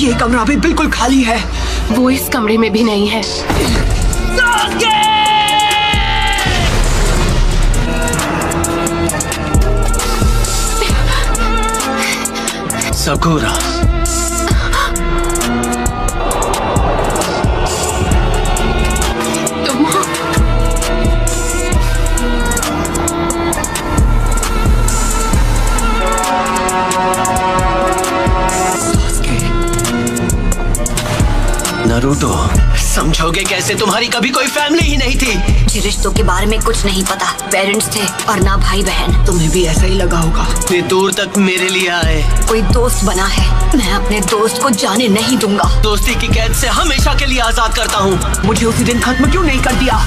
ये कमरा भी बिल्कुल खाली है। वो इस कमरे में भी नहीं है। सकुरा, नारुतो, समझोगे कैसे? तुम्हारी कभी कोई फैमिली ही नहीं थी। मुझे रिश्तों के बारे में कुछ नहीं पता। पेरेंट्स थे और ना भाई बहन। तुम्हें भी ऐसा ही लगा होगा। वे दूर तक मेरे लिए आए। कोई दोस्त बना है, मैं अपने दोस्त को जाने नहीं दूंगा। दोस्ती की कैद से हमेशा के लिए आजाद करता हूँ। मुझे उसी दिन खत्म क्यों नहीं कर दिया?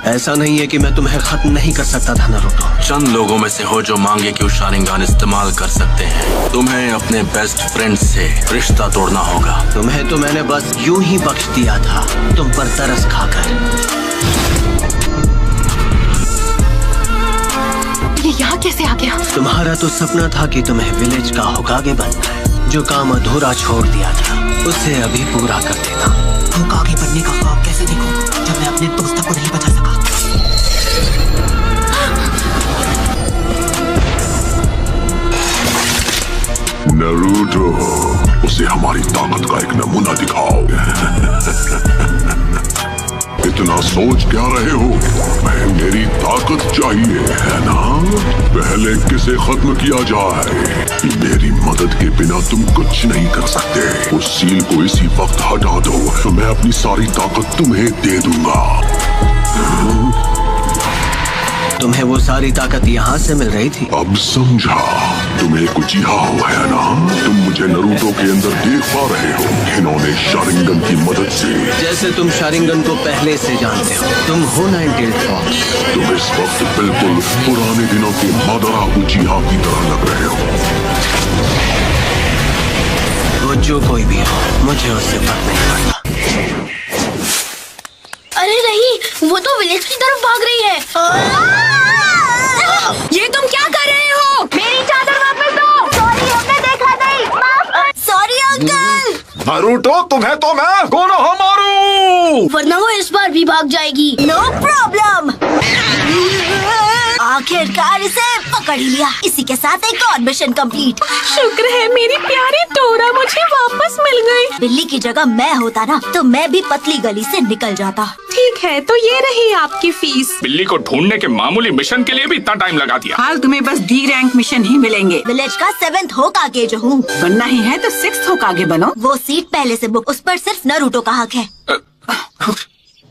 ऐसा नहीं है कि मैं तुम्हें खत्म नहीं कर सकता था नारुतो। चंद लोगों में से हो जो मांगे कि शारिंगान इस्तेमाल कर सकते हैं। तुम्हें अपने बेस्ट फ्रेंड से रिश्ता तोड़ना होगा। तुम्हें तो मैंने बस यूं ही बख्श दिया था, तुम पर तरस खाकर। ये यहाँ कैसे आ गया? तुम्हारा तो सपना था कि तुम्हें विलेज का होकागे बनना है। जो काम अधूरा छोड़ दिया था उसे अभी पूरा कर देना। होकागे बनने का ख्वाब कैसे देखूं जब मैं अपने दोस्तों को नहीं बचा सका? नारुतो, उसे हमारी ताकत का एक नमूना दिखाओ। इतना सोच क्या रहे हो? मैं मेरी ताकत चाहिए है ना? पहले किसे खत्म किया जाए? मेरी मदद के बिना तुम कुछ नहीं कर सकते। उस सील को इसी वक्त हटा दो तो मैं अपनी सारी ताकत तुम्हें दे दूंगा। तुम्हें वो सारी ताकत यहाँ से मिल रही थी? अब समझा। तुम्हें कुछ यहाँ है ना? तुम मुझे नारुतो के अंदर देख पा रहे हो। इन्होंने शारिंगन की मदद से। जैसे तुम शारिंगन को पहले से जानते हो। तुम हो नाइन-टेल्ड फॉक्स। तुम इस वक्त बिल्कुल पुराने दिनों के मादरा उचिहा की तरह लग रहे हो। वो जो कोई भी हो, मुझे उससे फर्क नहीं पड़ता। अरे नहीं, वो तो विलेज की तरफ भाग रही है। ये तुम क्या कर रहे हो? मेरी चादर वापस दो। सॉरी, हमने देखा नहीं। Sorry uncle. नारुतो, तुम्हें तो मैं कोनोहा मारू। वरना वो इस बार भी भाग जाएगी। No problem. आखिरकार इसे पकड़ ही लिया। इसी के साथ एक और मिशन कंप्लीट। शुक्र है मेरी प्यारी डोरा मुझे वापस मिल गई। बिल्ली की जगह मैं होता ना तो मैं भी पतली गली से निकल जाता। ठीक है, तो ये रही आपकी फीस। बिल्ली को ढूंढने के मामूली मिशन के लिए भी इतना टाइम लगा दिया। हाल तुम्हें बस डी रैंक मिशन ही मिलेंगे। विलेज का 7th होकागे जो हूँ। बनना ही है तो 6th होकागे बनो। वो सीट पहले से बुक, उस पर सिर्फ नारुतो का हक है।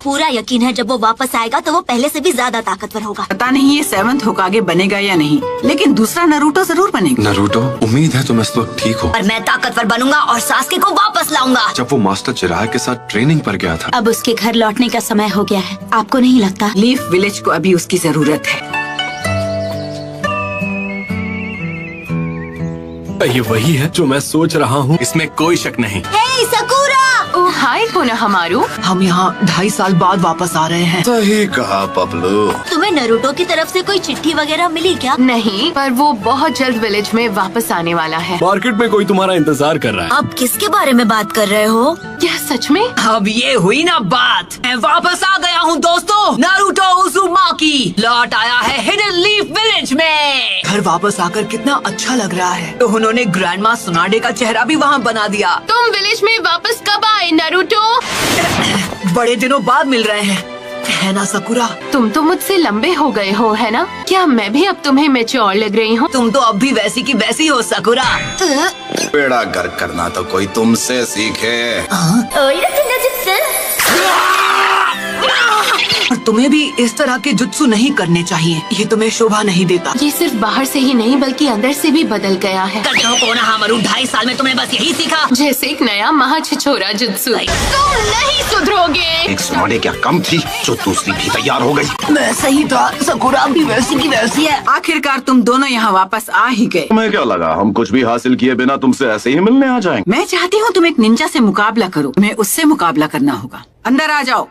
पूरा यकीन है जब वो वापस आएगा तो वो पहले से भी ज्यादा ताकतवर होगा। पता नहीं ये 7th होकागे बनेगा या नहीं, लेकिन दूसरा नारुतो जरूर बनेगा। नारुतो, उम्मीद है तुम इस वक्त ठीक हो। और मैं ताकतवर बनूंगा और सास्के को वापस लाऊंगा। जब वो मास्टर चिराग के साथ ट्रेनिंग पर गया था। अब उसके घर लौटने का समय हो गया है। आपको नहीं लगता? लीफ विलेज को अभी उसकी जरूरत है। ये वही है जो मैं सोच रहा हूँ, इसमें कोई शक नहीं। हे सकुरा! ओह हाय कोनोहामारू। हम यहाँ 2.5 साल बाद वापस आ रहे हैं। सही कहा पपलू। तुम्हें नारुतो की तरफ से कोई चिट्ठी वगैरह मिली क्या? नहीं, पर वो बहुत जल्द विलेज में वापस आने वाला है। मार्केट में कोई तुम्हारा इंतजार कर रहा है। आप किसके बारे में बात कर रहे हो? क्या सच में? अब ये हुई ना बात। मैं वापस आ गया हूँ दोस्तों। नारुतो उज़ुमाकी लौट आया है हिडन लीफ विलेज में। घर वापस आकर कितना अच्छा लग रहा है। तो उन्होंने ग्रैंडमा सुनाडे का चेहरा भी वहाँ बना दिया। तुम विलेज में वापस कब आए नारुतो? बड़े दिनों बाद मिल रहे हैं, है ना सकुरा? तुम तो मुझसे लंबे हो गए हो, है ना? क्या मैं भी अब तुम्हें मैच्योर लग रही हूँ? तुम तो अब भी वैसी की वैसी हो सकुरा। बेड़ा गर्क करना तो कोई तुमसे सीखे। और तुम्हें भी इस तरह के जुत्सु नहीं करने चाहिए। ये तुम्हें शोभा नहीं देता। ये सिर्फ बाहर से ही नहीं बल्कि अंदर से भी बदल गया है। कोनोहामारू 2.5 साल में तुमने बस यही सीखा। जैसे एक नया महाछिछोरा जुत्सु। तुम नहीं सुधरोगे। एक सुनाडे क्या कम थी जो दूसरी भी तैयार हो गई। मैं सही था, सकुरा भी वैसी की वैसी है। आखिरकार तुम दोनों यहाँ वापस आ ही गए। तुम्हें क्या लगा हम कुछ भी हासिल किए बिना तुमसे ऐसे ही मिलने आ जाएंगे? मैं चाहती हूँ तुम एक निंजा से मुकाबला करो। तुम्हें उससे मुकाबला करना होगा। अंदर आ जाओ।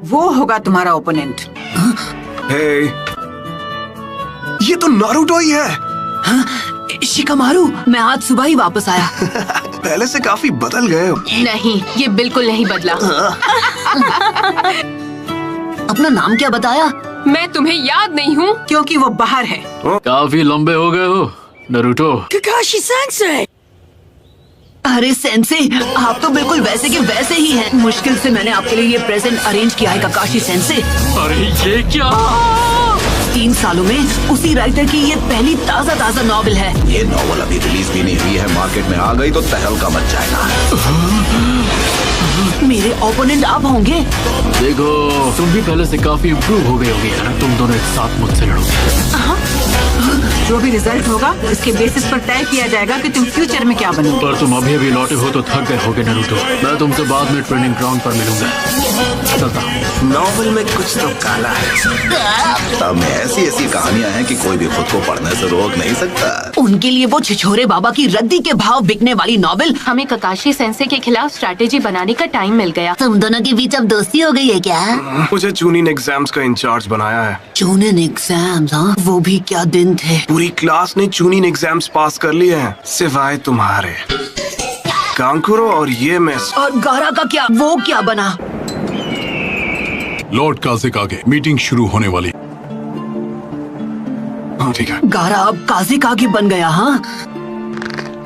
वो होगा तुम्हारा ओपोनेंट। हे, ये तो नारुतो ही है। शिकामारू, मैं आज सुबह ही वापस आया। पहले से काफी बदल गए हो। नहीं, ये बिल्कुल नहीं बदला। अपना नाम क्या बताया? मैं तुम्हें याद नहीं हूँ क्योंकि वो बाहर है। काफी लंबे हो गए हो नरूटो। Kakashi sensei. अरे सेंसे, आप तो बिल्कुल वैसे के वैसे ही हैं। मुश्किल से मैंने आपके लिए ये प्रेजेंट अरेंज किया है काकाशी सेंसे। अरे ये क्या? 3 सालों में उसी राइटर की ये पहली ताज़ा नॉवेल है। ये नॉवेल अभी रिलीज भी नहीं हुई है, मार्केट में आ गई तो तहलका मच जाएगा। मेरे ओपोनेंट आप होंगे। देखो, तुम भी पहले से काफी इम्प्रूव हो गए होगे, है ना? तुम दोनों एक साथ मुझसे लड़ोगे। जो भी रिजल्ट होगा उसके बेसिस पर तय किया जाएगा कि तुम फ्यूचर में क्या बनोगे। पर तुम अभी लौटे हो तो थक गए होगे नरूटो। मैं तुमसे बाद में ट्रेनिंग ग्राउंड पर मिलूंगा। चलता हूँ। नॉवेल में कुछ तो काला है। किताब में ऐसी कहानियाँ हैं कि कोई भी खुद को पढ़ने से रोक नहीं सकता। उनके लिए वो छिछोरे बाबा की रद्दी के भाव बिकने वाली नॉवेल। हमें काकाशी सेंसे के खिलाफ स्ट्रैटेजी बनाने का टाइम मिल गया। तुम दोनों के बीच अब दोस्ती हो गई है क्या? मुझे चूनिन एग्जाम्स का इंचार्ज बनाया है। चूनिन एग्जाम्स? हाँ, वो भी क्या दिन थे। पूरी क्लास ने चूनिन एग्जाम्स पास कर लिए हैं, सिवाय तुम्हारे। कांकुरो और ये मिस। और गारा का क्या? वो क्या बना? लॉर्ड काजिक आगे, मीटिंग शुरू होने वाली। हाँ ठीक है। गारा अब काजिक आगे बन गया। हाँ,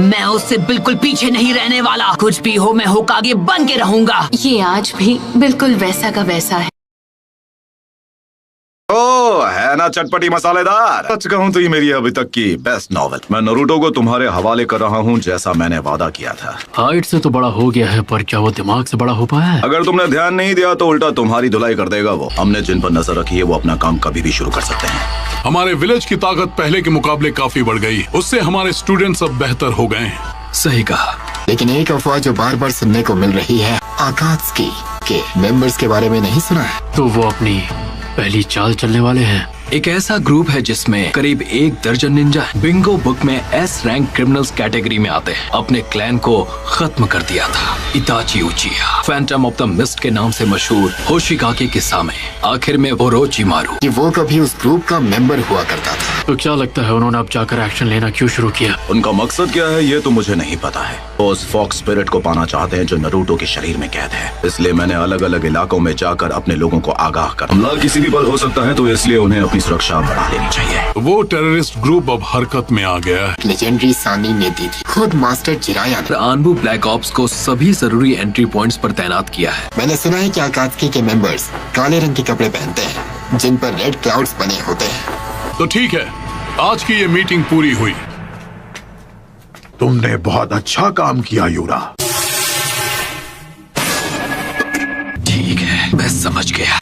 मैं उससे बिल्कुल पीछे नहीं रहने वाला। कुछ भी हो, मैं होकागे बन के रहूंगा। ये आज भी बिल्कुल वैसा का वैसा है। ओ है ना चटपटी मसालेदार। सच कहूँ तो ये मेरी अभी तक की बेस्ट नॉवेल। मैं नरूटो को तुम्हारे हवाले कर रहा हूँ, जैसा मैंने वादा किया था। हाइट से तो बड़ा हो गया है, पर क्या वो दिमाग से बड़ा हो पाया है? अगर तुमने ध्यान नहीं दिया तो उल्टा तुम्हारी धुलाई कर देगा वो। हमने जिन पर नजर रखी है वो अपना काम कभी भी शुरू कर सकते हैं। हमारे विलेज की ताकत पहले के मुकाबले काफी बढ़ गई। उससे हमारे स्टूडेंट्स अब बेहतर हो गए हैं। सही कहा। लेकिन एक अफवाह जो बार बार सुनने को मिल रही है, आकात्सुकी के मेंबर्स के बारे में नहीं सुना है? तो वो अपनी पहली चाल चलने वाले हैं। एक ऐसा ग्रुप है जिसमें करीब 1 दर्जन निंजा बिंगो बुक में एस रैंक क्रिमिनल्स कैटेगरी में आते हैं। अपने क्लैन को खत्म कर दिया था इताची उचिया, फैंटम ऑफ द मिस्ट के नाम से मशहूर होशिकागे के सामने। आखिर में ओरोचिमारू कि वो कभी उस ग्रुप का मेंबर हुआ करता था। तो क्या लगता है उन्होंने अब जाकर एक्शन लेना क्यों शुरू किया? उनका मकसद क्या है ये तो मुझे नहीं पता है। वो उस फॉक्स स्पिरिट को पाना चाहते हैं जो नरूटो के शरीर में कैद है। इसलिए मैंने अलग अलग इलाकों में जाकर अपने लोगों को आगाह कर। हमला किसी भी पल हो सकता है, तो इसलिए उन्हें अपनी सुरक्षा बढ़ा लेनी चाहिए। वो टेररिस्ट ग्रुप अब हरकत में आ गया है। लेजेंडरी सानी ने दी थी। खुद मास्टर जिराया ने आनबू ब्लैक ऑप्स को सभी जरूरी एंट्री पॉइंट्स पर तैनात किया है। मैंने सुना है कि आकात्सुकी के मेंबर्स काले रंग के कपड़े पहनते हैं जिन पर रेड क्लाउड्स बने होते हैं। तो ठीक है, आज की ये मीटिंग पूरी हुई। तुमने बहुत अच्छा काम किया यूरा। ठीक है, मैं समझ गया।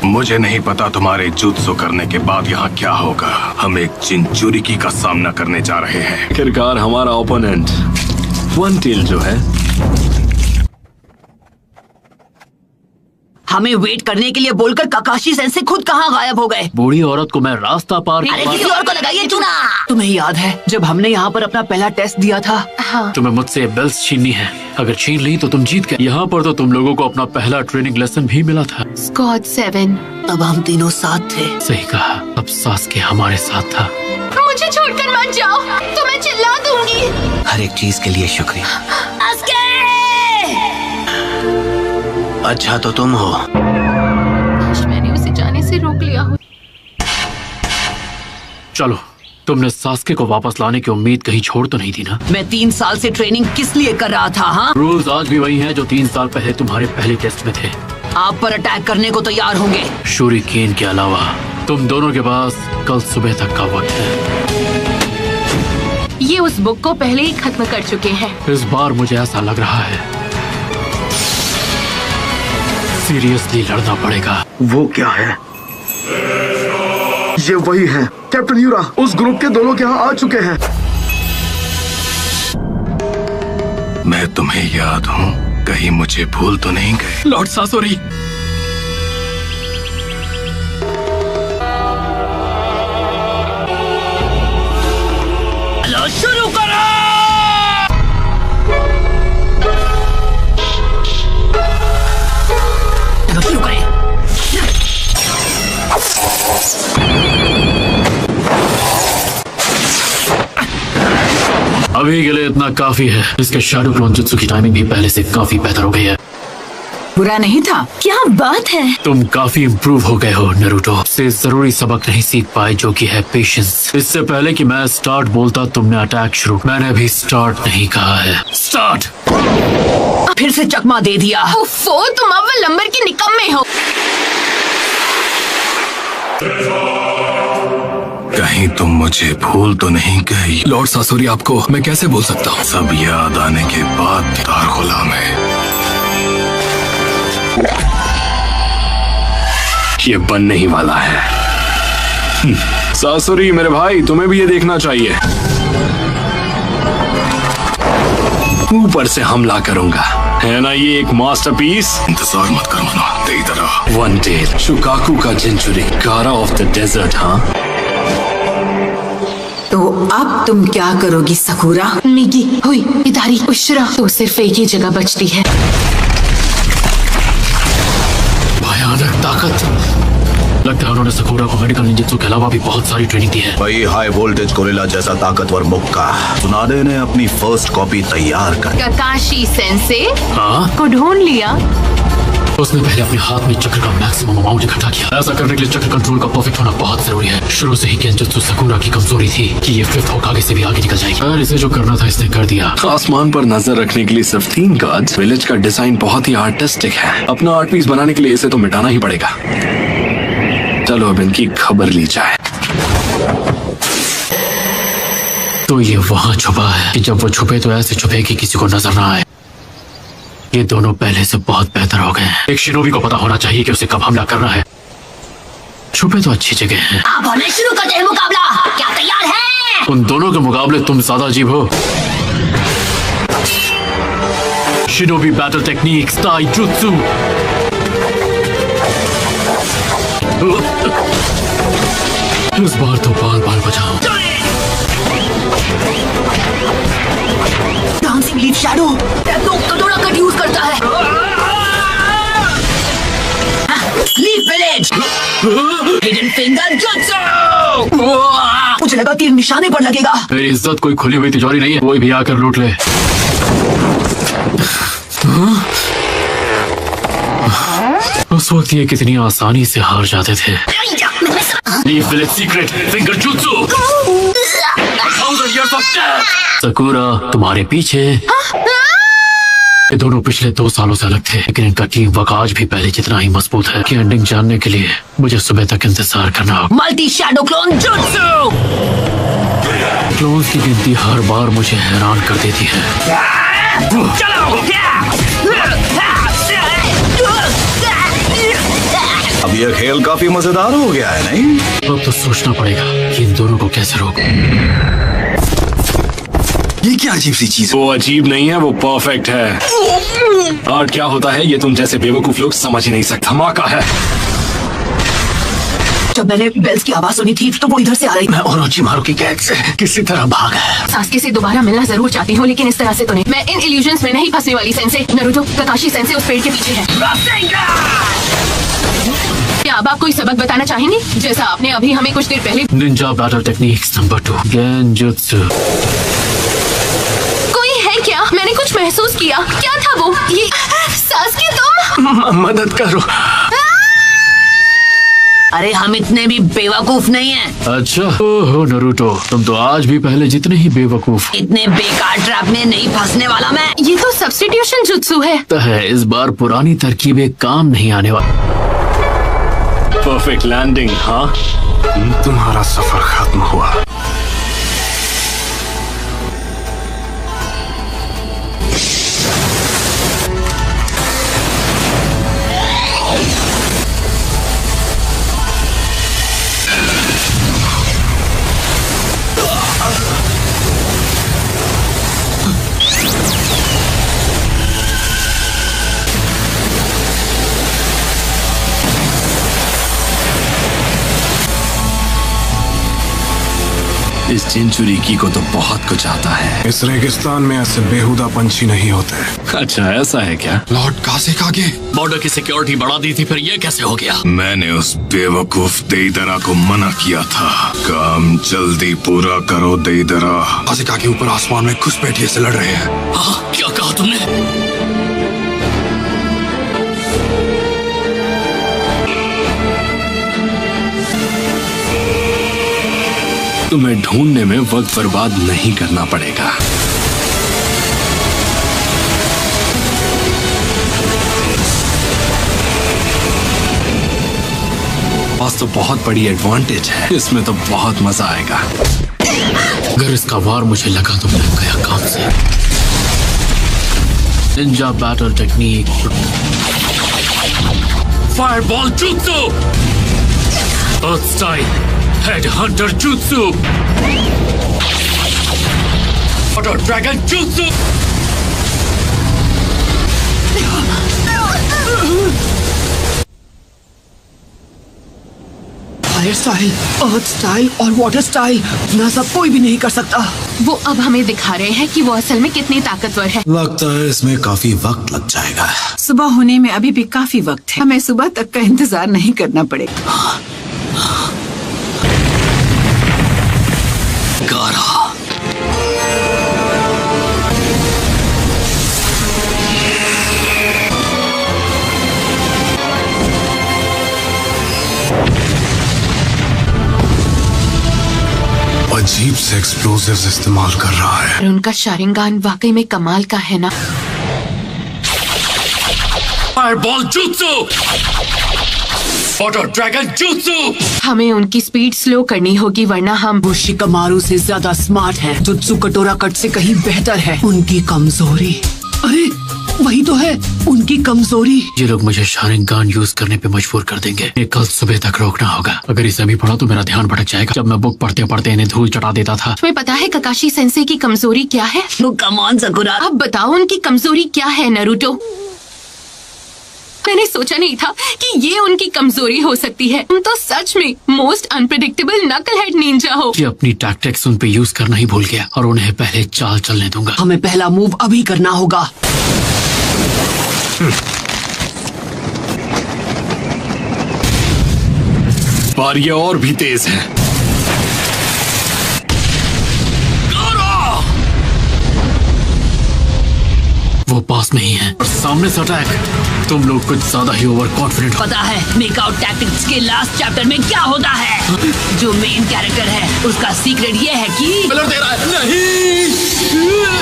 मुझे नहीं पता तुम्हारे जुत्सु करने के बाद यहाँ क्या होगा। हम एक चिंचुरिकी का सामना करने जा रहे हैं। आखिरकार हमारा ओपोनेंट वन टेल जो है। हमें वेट करने के लिए बोलकर काकाशी सेंसे खुद कहाँ गायब हो गए? बूढ़ी औरत को मैं रास्ता पार। अरे किसी और को लगाइए चूना। तुम्हें याद है जब हमने यहाँ पर अपना पहला टेस्ट दिया था? हाँ। तुम्हें मुझसे बेल्स छीननी है। अगर छीन ली तो तुम जीत गए। यहाँ पर तो तुम लोगों को अपना पहला ट्रेनिंग लेसन भी मिला था। स्क्वाड 7। तब हम तीनों साथ थे। सही कहा। अब सास्के हमारे साथ था। मुझे छोड़कर मत जाओ, तो मैं चिल्ला दूंगी। हर एक चीज के लिए शुक्रिया। अच्छा तो तुम हो। मैंने उसे जाने से रोक लिया हो। चलो, तुमने सास्के को वापस लाने की उम्मीद कहीं छोड़ तो नहीं दी ना? मैं 3 साल से ट्रेनिंग किस लिए कर रहा था? हाँ, रूल्स आज भी वही हैं जो 3 साल पहले तुम्हारे पहले टेस्ट में थे। आप पर अटैक करने को तैयार होंगे। शूरिकेन के अलावा तुम दोनों के पास कल सुबह तक का वक्त है। ये उस बुक को पहले ही खत्म कर चुके हैं। इस बार मुझे ऐसा लग रहा है सीरियसली लड़ना पड़ेगा। वो क्या है? ये वही है कैप्टन यूरा। उस ग्रुप के दोनों के यहाँ आ चुके हैं। मैं तुम्हें याद हूँ, कहीं मुझे भूल तो नहीं गए? लॉर्ड सासोरी। शुरू करो। शुरू करें। अभी के लिए इतना काफी है। इसके शैडो क्लोन जुत्सु की टाइमिंग भी पहले से काफी बेहतर हो गई है। बुरा नहीं था। क्या बात है। तुम काफी इम्प्रूव हो गए हो नरूटो। से जरूरी सबक नहीं सीख पाए जो कि है पेशेंस। इससे पहले कि मैं स्टार्ट बोलता तुमने अटैक शुरू। मैंने अभी स्टार्ट नहीं कहा है। स्टार्ट। फिर से चकमा दे दिया। उफ़ो, तुम अव्वल नंबर के निकम्मे हो। कहीं तुम मुझे भूल तो नहीं गई? लॉर्ड सासुरी आपको मैं कैसे भूल सकता हूँ? सब याद आने के बाद तार गुलाम है। ये बनने ही वाला है। सासुरी मेरे भाई, तुम्हें भी ये देखना चाहिए। ऊपर से हमला करूंगा, है ना ये एक मास्टरपीस? इंतजार मत कर मनो, तेरी तरह। वन टेल, शुकाकू का जिंचुरी, गारा ऑफ द डेजर्ट। हाँ, तो अब तुम क्या करोगी सकुरा? मिगी, हुई, इदारी, उशरा तो सिर्फ एक ही जगह बचती है। भयानक ताकत। लगता है उन्होंने सकुरा को मेडिकल निंजुत्सु के अलावा भी बहुत सारी ट्रेनिंग दी है। वही हाई वोल्टेज गोरिल्ला जैसा ताकतवर मुक्का। सुनाडे ने अपनी फर्स्ट कॉपी तैयार कर। काकाशी सेंसे हाँ? को ढूंढ लिया। उसने पहले अपने हाथ में चक्र का मैक्सिमम अमाउंट इकट्ठा किया। ऐसा करने के लिए चक्र कंट्रोल का परफेक्ट होना बहुत जरूरी है। शुरू से ही गेंजुत्सु सकुरा की कमजोरी थी कि ये फिफ्थ होकागे से भी आगे निकल जाएगी। और इसे जो करना था इसने कर दिया। आसमान पर नजर रखने के लिए सिर्फ 3 गार्ड्स। विलेज का डिजाइन बहुत ही आर्टिस्टिक है। अपना आर्ट पीस बनाने के लिए इसे तो मिटाना ही पड़ेगा। चलो अब इनकी खबर ली जाए। तो ये वहाँ छुपा है कि जब वो छुपे तो ऐसे छुपे कि किसी को नजर ना आए। ये दोनों पहले से बहुत बेहतर हो गए हैं। एक शिनोबी को पता होना चाहिए कि उसे कब हमला करना है। छुपे तो अच्छी जगह हैं। आप होने शुरू करते हैं मुकाबला। क्या तैयार है? उन दोनों के मुकाबले तुम ज्यादा अजीब हो। Shinobi battle techniques taijutsu. इस बार तो बाल बाल बचाओ। डांसिंग लीफ शैडो कटोरा कट यूज करता है। Leaf village hidden finger jutsu. मुझे लगा तीर निशाने पर लगेगा। मेरी इज्जत कोई खुली हुई तिजोरी नहीं है, कोई भी आकर लूट ले। उस वक्त ये कितनी आसानी से हार जाते थे। Leaf village secret finger jutsu. Sakura तुम्हारे पीछे। ये दोनों पिछले 2 सालों से अलग थे, लेकिन इनका टीम वर्क आज भी पहले जितना ही मजबूत है। कि एंडिंग जानने के लिए मुझे सुबह तक इंतजार करना होगा। Multi shadow clone jutsu. Clones की गिनती हर बार मुझे हैरान कर देती है। अब यह खेल काफी मजेदार हो गया है, नहीं? अब तो सोचना पड़ेगा कि इन दोनों को कैसे रोकूं। ये क्या अजीब सी चीज? वो अजीब नहीं है, वो परफेक्ट है। और क्या होता है ये तुम जैसे बेवकूफ लोग समझ ही नहीं सकता। धमाका है। जब मैंने बेल्स की आवाज सुनी थी तो वो इधर से आ रही। मैं ओरोचिमारू की कैद से किसी तरह भाग गया। सास्के से दोबारा मिलना जरूर चाहती हूँ, लेकिन इस तरह से तो नहीं। मैं इन इल्यूजन्स में नहीं फंसने वाली। सेंसे नरूटो, काकाशी सेंसे उस पेड़ के पीछे है। क्या अब आप कोई सबक बताना चाहेंगे, जैसा आपने अभी हमें कुछ देर पहले? Ninja battle techniques number 2 genjutsu. कोई है क्या? मैंने कुछ महसूस किया। क्या था वो? ये सास्के तुम मदद करो। अरे हम इतने भी बेवकूफ नहीं हैं। अच्छा, ओहो नरूटो, तुम तो आज भी पहले जितने ही बेवकूफ। इतने बेकार ट्रैप में नहीं फंसने वाला मैं। ये तो सब्स्टिट्यूशन जुत्सु है। इस बार पुरानी तरकीबें काम नहीं आने वाली। Perfect landing. हाँ, तुम्हारा सफर खत्म हुआ। इस चिंचुरिकी को तो बहुत कुछ आता है। इस रेगिस्तान में ऐसे बेहुदा पंछी नहीं होते। अच्छा ऐसा है क्या? लॉर्ड कासिक आगे बॉर्डर की सिक्योरिटी बढ़ा दी थी, फिर ये कैसे हो गया? मैंने उस बेवकूफ देईदरा को मना किया था। काम जल्दी पूरा करो देईदरा। कासिक आगे ऊपर आसमान में घुसपैठिए से लड़ रहे हैं। हाँ, क्या कहा तुमने? तुम्हें ढूंढने में वक्त बर्बाद नहीं करना पड़ेगा। पास तो बहुत बड़ी एडवांटेज है, इसमें तो बहुत मजा आएगा। अगर इसका वार मुझे लगा तो मैं गया काम से। निंजा बैटल टेक्निक, फायरबॉल जुत्सु, अर्थ स्टाइल, हेड हंटर जुत्सु, वाटर ड्रैगन जुत्सु, फायर स्टाइल, अर्थ स्टाइल और वाटर स्टाइल, ना सब कोई भी नहीं कर सकता। वो अब हमें दिखा रहे हैं कि वो असल में कितनी ताकतवर है। लगता है इसमें काफी वक्त लग जाएगा। सुबह होने में अभी भी काफी वक्त है, हमें सुबह तक का इंतजार नहीं करना पड़ेगा। गारा, अजीब से एक्सप्लोसिव्स इस्तेमाल कर रहा है। और उनका शारिंगान वाकई में कमाल का है ना। Fireball jutsu, water dragon jutsu. हमें उनकी स्पीड स्लो करनी होगी वरना हम वो शिकामारू से ज्यादा स्मार्ट है। जुत्सु कटोरा कट से कहीं बेहतर है। उनकी कमजोरी, अरे वही तो है उनकी कमजोरी। ये लोग मुझे शारिंगान यूज करने पे मजबूर कर देंगे। ये कल सुबह तक रोकना होगा। अगर इसे अभी पढ़ा तो मेरा ध्यान भटक जाएगा। जब मैं बुक पढ़ते पढ़ते इन्हें धूल चटा देता था। तुम्हें पता है ककाशी सेंसे की कमजोरी क्या है? कम ऑन सकुरा, अब बताओ उनकी कमजोरी क्या है नरूटो? मैंने सोचा नहीं था कि ये उनकी कमजोरी हो सकती है। तुम तो सच में मोस्ट अनप्रेडिक्टेबल नकलहेड निंजा हो। ये अपनी टैक्टिक्स उन पे यूज करना ही भूल गया और उन्हें पहले चाल चलने दूंगा। हमें पहला मूव अभी करना होगा। पर ये और भी तेज है। वो पास में ही है और सामने से अटैक। तुम लोग कुछ ज्यादा ही ओवर कॉन्फिडेंट हो। पता है मेकआउट टैक्टिक्स के लास्ट चैप्टर में क्या होता है? जो मेन कैरेक्टर है उसका सीक्रेट ये है कि दे रहा है। नहीं,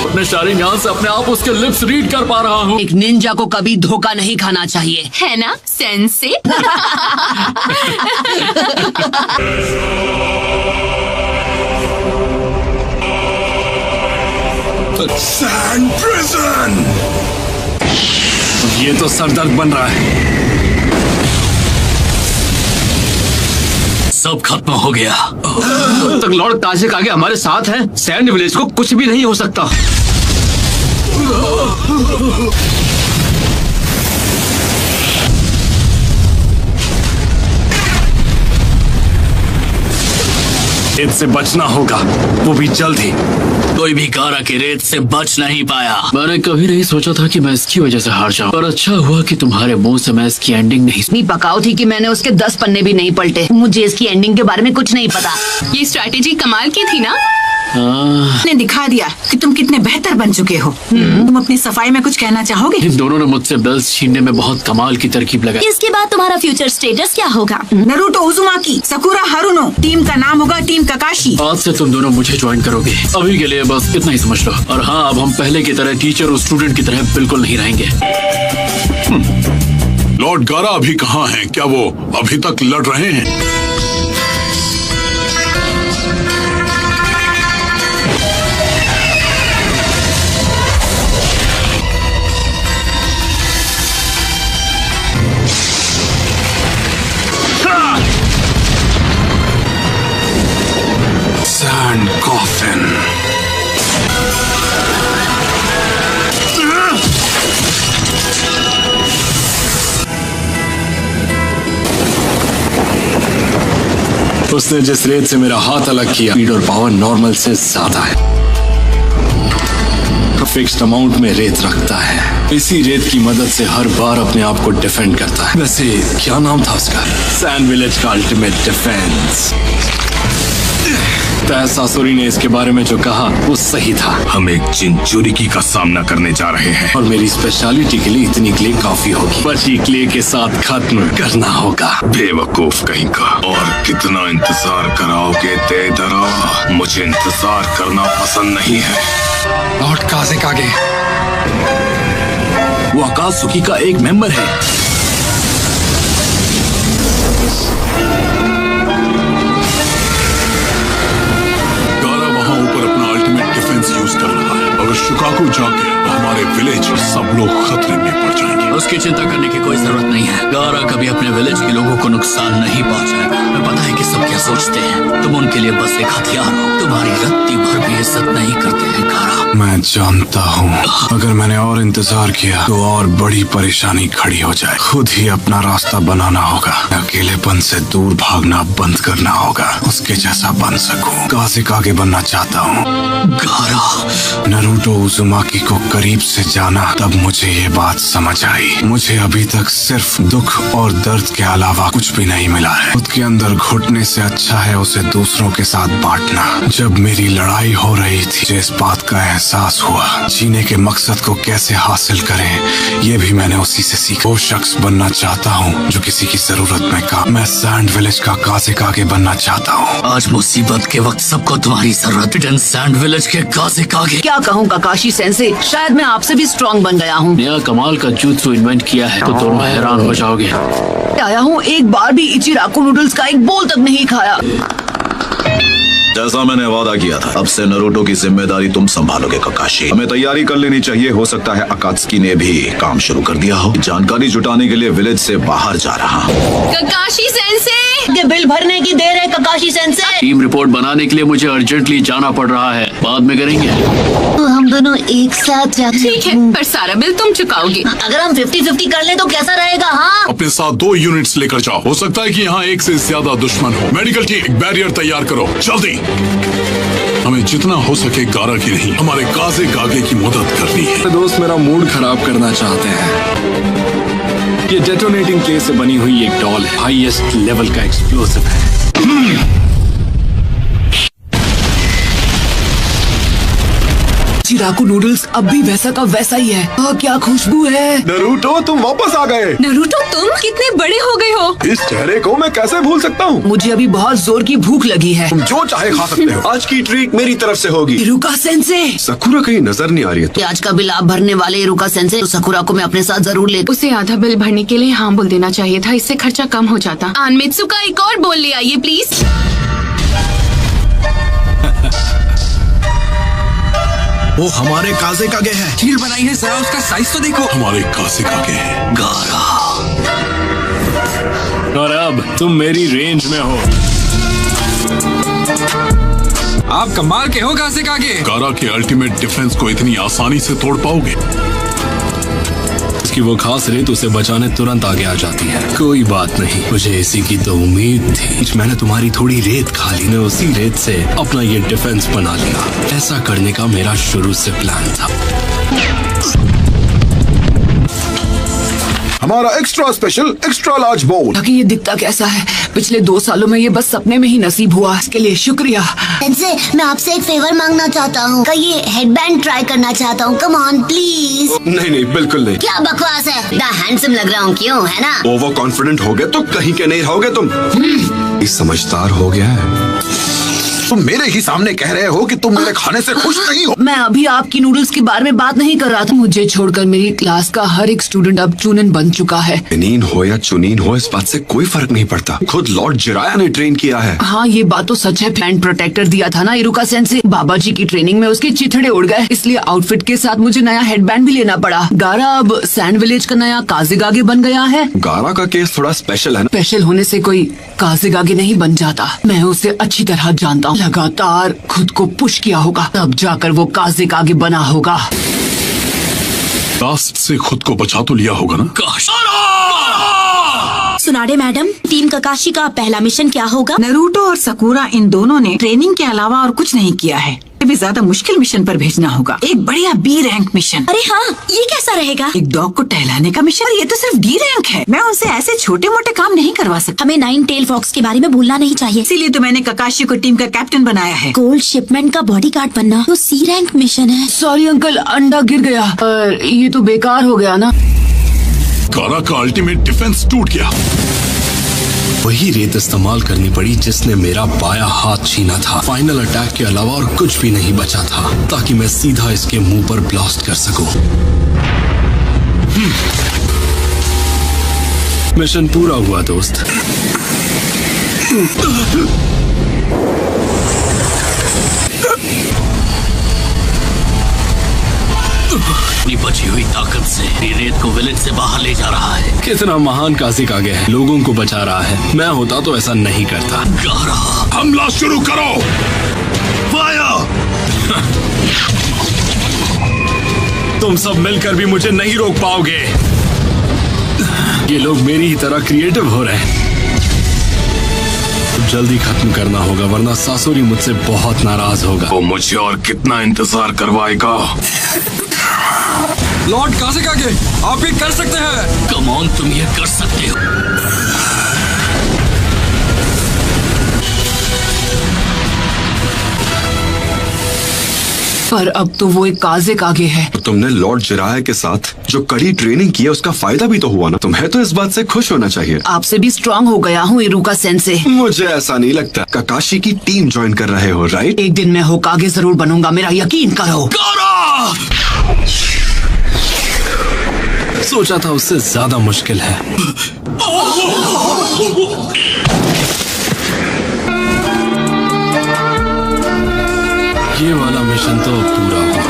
अपने शारिंगान से अपने आप उसके लिप्स रीड कर पा रहा हूँ। एक निंजा को कभी धोखा नहीं खाना चाहिए, है ना सेंसे? Sand prison. ये तो सरदर्द बन रहा है। सब खत्म हो गया। तब तक लॉर्ड कासिक आगे हमारे साथ हैं। सैंड विलेज को कुछ भी नहीं हो सकता। इससे बचना होगा, वो भी जल्द ही। कोई भी गारा के रेत से बच नहीं पाया। मैंने कभी नहीं सोचा था कि मैं इसकी वजह से हार जाऊं, पर अच्छा हुआ कि तुम्हारे मुंह से मैं इसकी एंडिंग नहीं इतनी पकाऊ थी कि मैंने उसके 10 पन्ने भी नहीं पलटे। मुझे इसकी एंडिंग के बारे में कुछ नहीं पता। ये स्ट्रैटेजी कमाल की थी ना। ने दिखा दिया कि तुम कितने बेहतर बन चुके हो। तुम अपनी सफाई में कुछ कहना चाहोगे? इन दोनों ने मुझसे बेल्स छीनने में बहुत कमाल की तरकीब लगाई। इसके बाद तुम्हारा फ्यूचर स्टेटस क्या होगा? Naruto Uzumaki, Sakura Haruno. Team का नाम होगा टीम ककाशी। आज से तुम दोनों मुझे ज्वाइन करोगे। अभी के लिए बस इतना ही समझ लो। और हाँ, अब हम पहले की तरह टीचर और स्टूडेंट की तरह बिल्कुल नहीं रहेंगे। लॉर्ड गारा अभी कहाँ हैं? क्या वो अभी तक लड़ रहे हैं? Sand coffin. उसने जिस रेत से मेरा हाथ अलग किया, स्पीड और पावर नॉर्मल से ज्यादा है। फिक्स्ड अमाउंट में रेत रखता है, इसी रेत की मदद से हर बार अपने आप को डिफेंड करता है। वैसे क्या नाम था उसका? सैंड विलेज का अल्टीमेट डिफेंस। सासुरी ने इसके बारे में जो कहा वो सही था। हम एक चिंचुरिकी का सामना करने जा रहे हैं और मेरी स्पेशलिटी के लिए इतनी क्ले काफी होगी, बस ये क्ले के साथ खत्म करना होगा। बेवकूफ कहीं का। और कितना इंतजार कराओगे देदरा? मुझे इंतजार करना पसंद नहीं है। लॉर्ड काज़ेकागे, वो अकात्सुकी का एक मेंबर है। यूज कर रहा है। अगर शुकाकू जागे तो हमारे विलेज सब लोग खतरे में पड़ जाएंगे। उसकी चिंता करने की कोई जरूरत नहीं है। गारा कभी अपने विलेज के लोगों को नुकसान नहीं पहुंचाएगा। मैं पता है कि सब क्या सोचते हैं। तुम उनके लिए बस एक हथियार हो। तुम्हारी रत्ती भर भी इज्जत नहीं करते हैं गारा। मैं जानता हूँ अगर मैंने और इंतजार किया तो और बड़ी परेशानी खड़ी हो जाए। खुद ही अपना रास्ता बनाना होगा। अकेलेपन से दूर भागना बंद करना होगा। उसके जैसा बन सकूं। काज़ेकागे बनना चाहता हूँ। गारा, नरूटो उज़ुमाकी को करीब से जाना, तब मुझे ये बात समझ आई। मुझे अभी तक सिर्फ दुख और दर्द के अलावा कुछ भी नहीं मिला है। खुद के अंदर घुटने से अच्छा है उसे दूसरों के साथ बांटना। जब मेरी लड़ाई हो रही थी, मुझे इस बात का एहसास हुआ जीने के मकसद को कैसे हासिल करें, ये भी मैंने उसी से सीखा। वो शख्स बनना चाहता हूँ जो किसी की जरूरत में काम। मैं सैंड विलेज का काज़ेकागे बनना चाहता हूँ। आज मुसीबत के वक्त सबको तुम्हारी जरूरत है। सैंड विलेज के काज़ेकागे। क्या कहूँ काकाशी सेंसे, शायद मैं आपसे भी स्ट्रॉन्ग बन गया हूँ। नया कमाल का jutsu इन्वेंट किया है तो दोनों हैरान हो जाओगे। आया हूँ, एक बार भी इचिराकू नूडल्स का एक बोल तक नहीं खाया। जैसा मैंने वादा किया था, अब से नरूटो की जिम्मेदारी तुम संभालोगे काकाशी। हमें तैयारी कर लेनी चाहिए। हो सकता है अकात्सुकी ने भी काम शुरू कर दिया हो। जानकारी जुटाने के लिए विलेज से बाहर जा रहा हूँ। काकाशी सेंसे, ये बिल भरने की देर है काकाशी सेंसे। टीम रिपोर्ट बनाने के लिए मुझे अर्जेंटली जाना पड़ रहा है। बाद में करेंगे। तो हम दोनों एक साथ जाते। ठीक है, पर सारा बिल तुम चुकाओगे। अगर हम 50-50 कर लें तो कैसा रहेगा? हाँ, अपने साथ 2 यूनिट्स लेकर जाओ। हो सकता है कि यहाँ एक से ज्यादा दुश्मन हो। मेडिकल टीम, एक बैरियर तैयार करो जल्दी। हमें जितना हो सके गारा की नहीं, हमारे काज़ेकागे की मदद करनी है। दोस्त मेरा मूड खराब करना चाहते हैं। ये डेटोनेटिंग क्ले से बनी हुई एक डॉल है। हाईएस्ट लेवल का एक्सप्लोसिव है। इचिराकू नूडल्स अब भी वैसा का वैसा ही है। क्या खुशबू है। नरूटो, तुम वापस आ गए। नरूटो, तुम कितने बड़े हो गए हो। इस चेहरे को मैं कैसे भूल सकता हूँ। मुझे अभी बहुत जोर की भूख लगी है। तुम जो चाहे खा सकते हो। आज की ट्रीट मेरी तरफ से होगी। इरुका सेंसे, सकुरा कहीं नजर नहीं आ रही है। आज का बिल आप भरने वाले इरुका सेंसे, तो सकुरा को मैं अपने साथ जरूर ले। उसे आधा बिल भरने के लिए हाँ बोल देना चाहिए था। इससे खर्चा कम हो जाता। आनमित्सु का एक और बोल ले आइए प्लीज। वो हमारे काज़ेकागे है। शील बनाई है, जरा उसका साइज तो देखो। हमारे काज़ेकागे है गारा। और अब तुम मेरी रेंज में हो। आप कमाल के हो काज़ेकागे। गारा के अल्टीमेट डिफेंस को इतनी आसानी से तोड़ पाओगे? इसकी वो खास रेत उसे बचाने तुरंत आगे आ जाती है। कोई बात नहीं, मुझे इसी की तो उम्मीद थी। मैंने तुम्हारी थोड़ी रेत खा ली, मैं उसी रेत से अपना ये डिफेंस बना लिया। ऐसा करने का मेरा शुरू से प्लान था। हमारा एक्स्ट्रा स्पेशल एक्स्ट्रा लार्ज बोल। ताकि ये दिखता कैसा है। पिछले 2 सालों में ये बस सपने में ही नसीब हुआ। इसके लिए शुक्रिया। सेंसे, मैं आपसे एक फेवर मांगना चाहता हूँ। का ये हेडबैंड ट्राई करना चाहता हूँ। Come on please. नहीं, बिल्कुल नहीं। क्या बकवास है। इतना हैंडसम लग रहा हूँ, क्यों? है ना? ओवर कॉन्फिडेंट हो गए तो कहीं के नहीं रहोगे तुम। समझदार हो गया है। तुम मेरे ही सामने कह रहे हो कि तुम मेरे खाने से खुश नहीं हो। मैं अभी आपकी नूडल्स के बारे में बात नहीं कर रहा था। मुझे छोड़कर मेरी क्लास का हर एक स्टूडेंट अब चुनन बन चुका है। चुनीन हो या चुनीन हो, इस बात से कोई फर्क नहीं पड़ता। खुद लॉर्ड जिराया ने ट्रेन किया है। हाँ, ये बात तो सच है। प्लांट प्रोटेक्टर दिया था ना इरुका सेंसे। बाबा जी की ट्रेनिंग में उसके चिथड़े उड़ गए, इसलिए आउटफिट के साथ मुझे नया हेडबैंड भी लेना पड़ा। गारा अब सैंड विलेज का नया काज़ेकागे बन गया है। गारा का केस थोड़ा स्पेशल है ना? स्पेशल होने से कोई काज़ेकागे नहीं बन जाता। मैं उसे अच्छी तरह जानता हूँ। लगातार खुद को पुश किया होगा, तब जाकर वो काज़ेकागे बना होगा। लास्ट से खुद को बचा तो लिया होगा ना? सुनाडे मैडम, टीम ककाशी का पहला मिशन क्या होगा? नरूटो और सकुरा इन दोनों ने ट्रेनिंग के अलावा और कुछ नहीं किया है। भी ज्यादा मुश्किल मिशन पर भेजना होगा। एक बढ़िया बी रैंक मिशन। अरे हाँ, ये कैसा रहेगा? एक डॉग को टहलाने का मिशन। ये तो सिर्फ डी रैंक है। मैं उनसे ऐसे छोटे मोटे काम नहीं करवा सकता। हमें 9 टेल फॉक्स के बारे में भूलना नहीं चाहिए। इसीलिए तो मैंने ककाशी को टीम का कैप्टन बनाया है। गोल्ड शिपमेंट का बॉडीगार्ड बनना तो सी रैंक मिशन है। सॉरी अंकल, अंडा गिर गया। ये तो बेकार हो गया ना। गारा का अल्टीमेट डिफेंस टूट गया। वही रेत इस्तेमाल करनी पड़ी जिसने मेरा बाया हाथ छीना था। फाइनल अटैक के अलावा और कुछ भी नहीं बचा था, ताकि मैं सीधा इसके मुंह पर ब्लास्ट कर सकूं। मिशन पूरा हुआ दोस्त। अपनी बची हुई ताकत से ये रेत को विलेज से बाहर ले जा रहा है। कितना महान कासिक आगे है, लोगों को बचा रहा है। मैं होता तो ऐसा नहीं करता। गारा, हमला शुरू करो। फायर! तुम सब मिलकर भी मुझे नहीं रोक पाओगे। ये लोग मेरी ही तरह क्रिएटिव हो रहे हैं। जल्दी खत्म करना होगा, वरना सासुरी मुझसे बहुत नाराज होगा। वो मुझे और कितना इंतजार करवाएगा? लॉर्ड कासेकागे, आप भी कर सकते हैं। कम ऑन, तुम ये कर सकते हो। पर अब तो वो एक काज़ेक आगे है। तुमने लॉर्ड जिराया के साथ जो कड़ी ट्रेनिंग की है उसका फायदा भी तो हुआ ना। तुम्हें तो इस बात से खुश होना चाहिए। आपसे भी स्ट्रांग हो गया हूँ इरुका सेंसे। मुझे ऐसा नहीं लगता। ककाशी की टीम ज्वाइन कर रहे हो, राइट? एक दिन मैं होकागे जरूर बनूंगा, मेरा यकीन करो। सोचा था उससे ज्यादा मुश्किल है। ये वाला मिशन तो पूरा हुआ।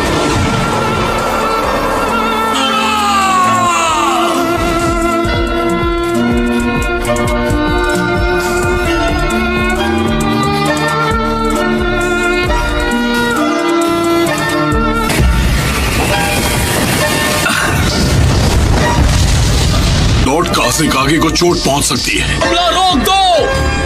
लॉर्ड कासेकागे को चोट पहुंच सकती है। हमला रोक दो!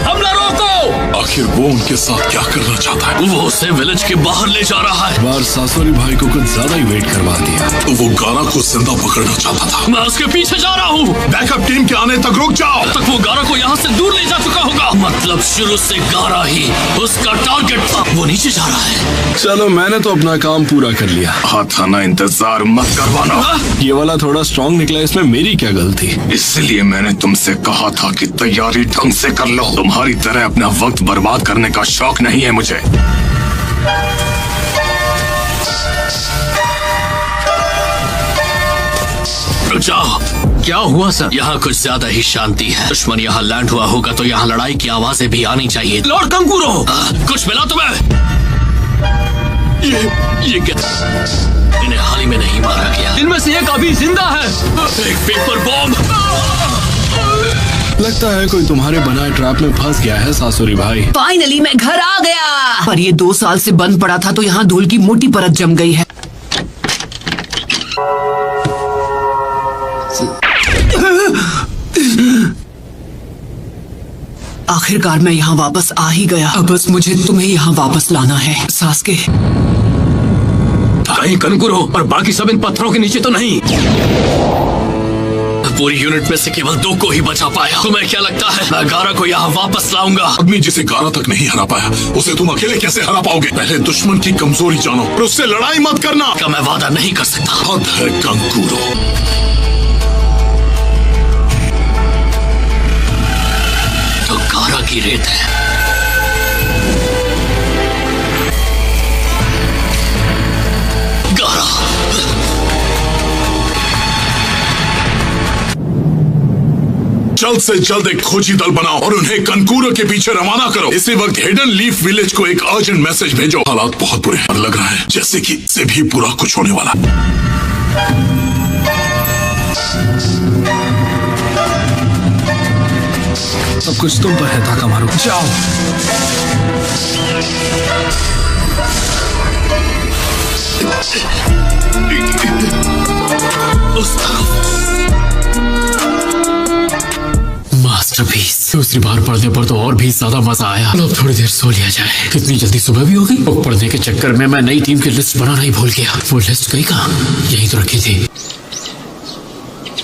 हमला रोको! आखिर वो उनके साथ क्या करना चाहता है? वो उसे विलेज के बाहर ले जा रहा है। बार सासुरी भाई को कुछ ज्यादा ही वेट करवा दिया। तो वो गारा को जिंदा पकड़ना चाहता था। मैं उसके पीछे जा रहा हूँ। बैकअप टीम के आने तक रुक जाओ। तक वो गारा को यहाँ से दूर ले जा चुका होगा। मतलब शुरू से गारा ही उसका टारगेट था। वो नीचे जा रहा है। चलो, मैंने तो अपना काम पूरा कर लिया। हाथ आना इंतजार मत करवाना। ये वाला थोड़ा स्ट्रॉन्ग निकला, इसमें मेरी क्या गलती? इसलिए मैंने तुमसे कहा था कि तैयारी ढंग से कर लो। तुम्हारी तरह अपना वक्त बर्बाद करने का शौक नहीं है मुझे। रुक जाओ। क्या हुआ सर? यहाँ कुछ ज्यादा ही शांति है। दुश्मन यहाँ लैंड हुआ होगा तो यहाँ लड़ाई की आवाजें भी आनी चाहिए। लॉर्ड कंकूरो, कुछ मिला तुम्हें? ये क्या? इन्हें हाल ही में नहीं मारा गया। इनमें से एक अभी जिंदा है। एक पेपर बॉम्ब। लगता है कोई तुम्हारे बनाए ट्रैप में फंस गया है सासुरी भाई। फाइनली मैं घर आ गया। पर ये 2 साल से बंद पड़ा था तो यहाँ धूल की मोटी परत जम गई है। आखिरकार मैं यहाँ वापस आ ही गया। अब बस मुझे तुम्हें यहाँ वापस लाना है, सास्के। कहीं कंकुरो और बाकी सब इन पत्थरों के नीचे तो नहीं। पूरी यूनिट में से केवल 2 को ही बचा पाया। तुम्हें क्या लगता है मैं गारा को यहाँ वापस लाऊंगा? आदमी जिसे गारा तक नहीं हरा पाया, उसे तुम अकेले कैसे हरा पाओगे? पहले दुश्मन की कमजोरी जानो और उससे लड़ाई मत करना। क्या मैं वादा नहीं कर सकता? हद है कंकुरो। तो गारा की रेत है। गारा, जल्द से जल्द एक खोजी दल बनाओ और उन्हें कंकूरो के पीछे रवाना करो। इसी वक्त हिडन लीफ विलेज को एक अर्जेंट मैसेज भेजो। हालात बहुत बुरे हैं। लग रहा है जैसे कि से भी बुरा कुछ होने वाला। सब कुछ तुम पर है ताकामारू। जाओ। दूसरी बार पढ़ने पर तो और भी ज्यादा मजा आया। अब थोड़ी देर सो लिया जाए। कितनी जल्दी सुबह भी हो गई। वो पढ़ने के चक्कर में मैं नई टीम की लिस्ट बनाना ही भूल गया। वो लिस्ट गई कहाँ? यही तो रखी थी।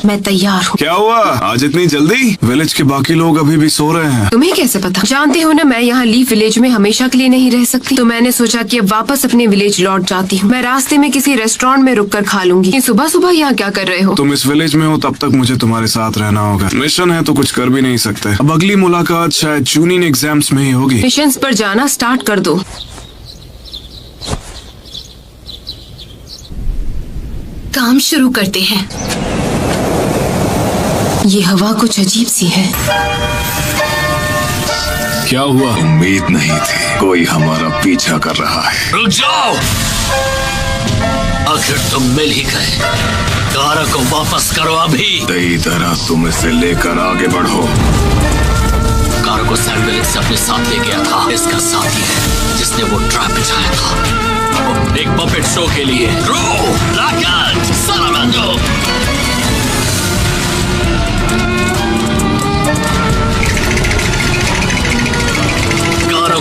मैं तैयार हूँ। क्या हुआ आज इतनी जल्दी? विलेज के बाकी लोग अभी भी सो रहे हैं। तुम्हें कैसे पता? जानते हो ना, मैं यहाँ लीफ विलेज में हमेशा के लिए नहीं रह सकती, तो मैंने सोचा कि अब वापस अपने विलेज लौट जाती हूँ। मैं रास्ते में किसी रेस्टोरेंट में रुक कर खा लूंगी। सुबह सुबह यहाँ क्या कर रहे हो? तुम इस विलेज में हो तब तक मुझे तुम्हारे साथ रहना होगा। मिशन है तो कुछ कर भी नहीं सकते। अब अगली मुलाकात शायद चूनिंग एग्जाम्स में ही होगी। मिशन पर जाना स्टार्ट कर दो। काम शुरू करते हैं। ये हवा कुछ अजीब सी है। क्या हुआ? उम्मीद नहीं थी कोई हमारा पीछा कर रहा है। रुक जाओ, आखिर तुम मिल ही गए। गारा को वापस करो अभी। सही तरह तुम इसे लेकर आगे बढ़ो। गारा को सैंड विलेज से अपने साथ ले गया था। इसका साथी है जिसने वो ट्रैप बिछाया था एक पपेट शो के लिए।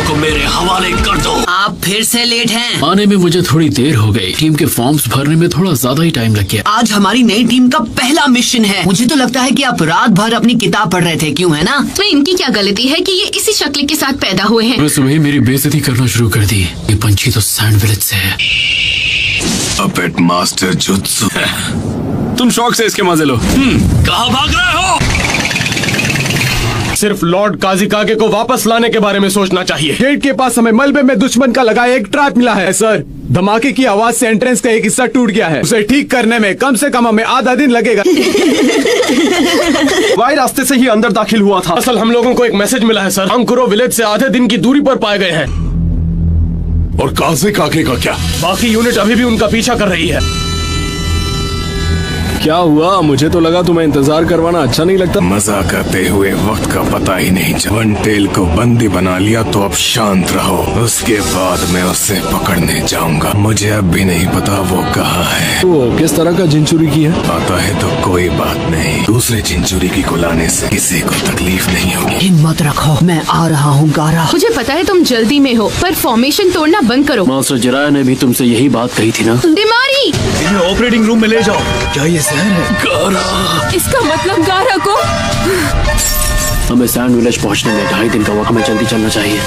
को मेरे हवाले कर दो। आप फिर से लेट हैं। आने में मुझे थोड़ी देर हो गई। टीम के फॉर्म्स भरने में थोड़ा ज्यादा ही टाइम लग गया। आज हमारी नई टीम का पहला मिशन है। मुझे तो लगता है कि आप रात भर अपनी किताब पढ़ रहे थे, क्यों है ना? तो इनकी क्या गलती है कि ये इसी शक्ल के साथ पैदा हुए हैं? मैं सुबह मेरी बेइज्जती करना शुरू कर दी। ये पंछी तो सैंड विलेज से है। Puppet master jutsu. तुम शौक से इसके मजे लो। कहाँ भाग रहे हो? सिर्फ लॉर्ड काजिकागे को वापस लाने के बारे में सोचना चाहिए। गेट के पास हमें मलबे में दुश्मन का लगाया एक ट्रैप मिला है सर। धमाके की आवाज से एंट्रेंस का एक हिस्सा टूट गया है। उसे ठीक करने में कम से कम हमें आधा दिन लगेगा। वाई रास्ते से ही अंदर दाखिल हुआ था। असल हम लोगों को एक मैसेज मिला है सर। अंकुरो विलेज से आधे दिन की दूरी पर पाए गए हैं। और काजिकागे का क्या? बाकी यूनिट अभी भी उनका पीछा कर रही है। क्या हुआ? मुझे तो लगा तुम्हें इंतजार करवाना अच्छा नहीं लगता। मजा करते हुए वक्त का पता ही नहीं चला। वनटेल को बंदी बना लिया तो अब शांत रहो। उसके बाद मैं उसे पकड़ने जाऊंगा। मुझे अब भी नहीं पता वो कहाँ है। वो किस तरह का जिंचुरी की है? आता है तो कोई बात नहीं। दूसरे जिंचुरी की को लाने से किसी को तकलीफ नहीं होगी। हिम्मत रखो, मैं आ रहा हूँ गारा। मुझे पता है तुम जल्दी में हो, पर फॉर्मेशन तोड़ना बंद करो। मास्टर जिराया ने भी तुमसे यही बात कही थी ना? बीमारी। इन्हें ऑपरेटिंग रूम में ले जाओ। क्या ये जहर है? गारा। इसका मतलब गारा को हमें सैंड विलेज पहुंचने में 2.5 दिन का वक्त। हमें जल्दी चलना चाहिए।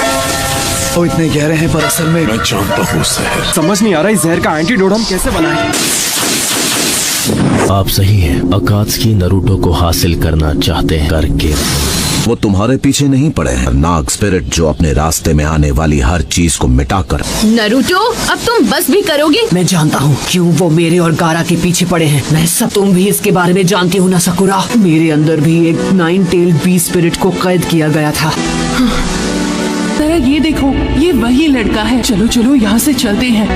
वो इतने गहरे हैं पर असल में मैं जानता हूँ जहर। समझ नहीं आ रहा इस जहर का एंटीडोट हम कैसे बनाएं। आप सही हैं। अकात्सुकी नरूटो को हासिल करना चाहते हैं करके वो तुम्हारे पीछे नहीं पड़े हैं। नाग स्पिरिट जो अपने रास्ते में आने वाली हर चीज को मिटाकर। नरूटो अब तुम बस भी करोगे? मैं जानता हूँ क्यों वो मेरे और गारा के पीछे पड़े हैं। मैं सब तुम भी इसके बारे में जानती हो ना सकुरा। मेरे अंदर भी एक 9-tailed बीस्ट स्पिरिट को कैद किया गया था। जरा ये देखो, ये वही लड़का है। चलो चलो यहाँ से चलते हैं।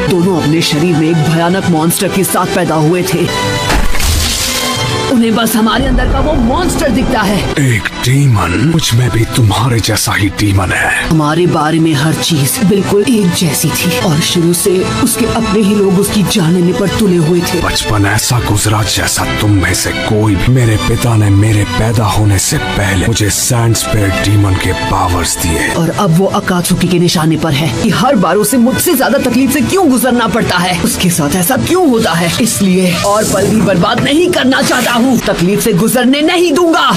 दोनों अपने शरीर में एक भयानक मॉन्स्टर के साथ पैदा हुए थे। उन्हें बस हमारे अंदर का वो मॉन्स्टर दिखता है। एक डीमन? मुझ में भी तुम्हारे जैसा ही डीमन है। हमारे बारे में हर चीज बिल्कुल एक जैसी थी और शुरू से उसके अपने ही लोग उसकी जान लेने पर तुले हुए थे। बचपन ऐसा गुजरा जैसा तुम में से कोई भी। मेरे पिता ने मेरे पैदा होने से पहले मुझे सैंड स्पिरिट डीमन के पावर्स दिए और अब वो अकात्सुकी के निशाने पर है कि हर बार उसे मुझसे ज्यादा तकलीफ से क्यों गुजरना पड़ता है। उसके साथ ऐसा क्यों होता है? इसलिए और पल भी बर्बाद नहीं करना चाहता हूँ। तकलीफ से गुजरने नहीं दूंगा।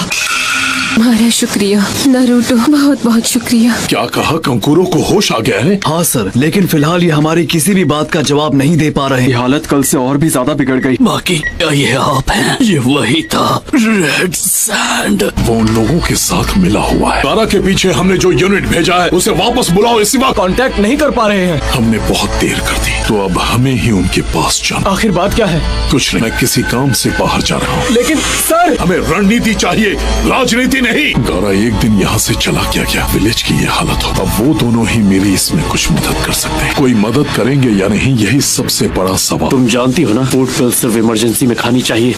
हमारा शुक्रिया नरूटो, बहुत बहुत शुक्रिया। क्या कहा? कंकुरो को होश आ गया है? हाँ सर, लेकिन फिलहाल ये हमारी किसी भी बात का जवाब नहीं दे पा रहे। हालत कल से और भी ज्यादा बिगड़ गई। बाकी क्या ये आप हैं? ये वही था रेड सैंड। वो उन लोगों के साथ मिला हुआ है। गारा के पीछे हमने जो यूनिट भेजा है उसे वापस बुलाओ। इसी वक्त कांटेक्ट नहीं कर पा रहे हैं। हमने बहुत देर कर दी, तो अब हमें ही उनके पास जाना। आखिर बात क्या है? कुछ नहीं, मैं किसी काम से बाहर जा रहा हूँ। लेकिन सर, हमें रणनीति चाहिए, राजनीति नहीं। गारा एक दिन यहाँ से चला गया। विलेज की ये हालत हो, अब वो दोनों ही मेरी इसमें कुछ मदद कर सकते हैं। कोई मदद करेंगे या नहीं, यही सबसे बड़ा सवाल। तुम जानती हो ना, फूड पिल्स सिर्फ इमरजेंसी में खानी चाहिए।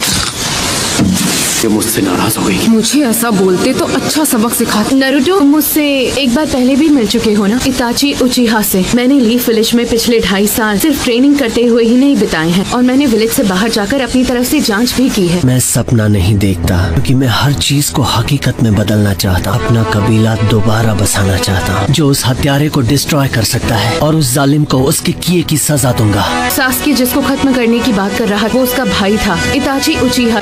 ये मुझसे नाराज हो गई। मुझे ऐसा बोलते तो अच्छा सबक सिखाते। नारुतो, मुझसे एक बार पहले भी मिल चुके हो ना, इताची उचिहा से। मैंने लीफ विलेज में पिछले 2.5 साल सिर्फ ट्रेनिंग करते हुए ही नहीं बिताए हैं, और मैंने विलेज से बाहर जाकर अपनी तरफ से जांच भी की है। मैं सपना नहीं देखता, क्योंकि मैं हर चीज को हकीकत में बदलना चाहता। अपना कबीला दोबारा बसाना चाहता, जो उस हत्यारे को डिस्ट्रॉय कर सकता है, और उस जालिम को उसके किए की सजा दूंगा। सासकी जिसको खत्म करने की बात कर रहा, वो उसका भाई था, इताची उचिहा।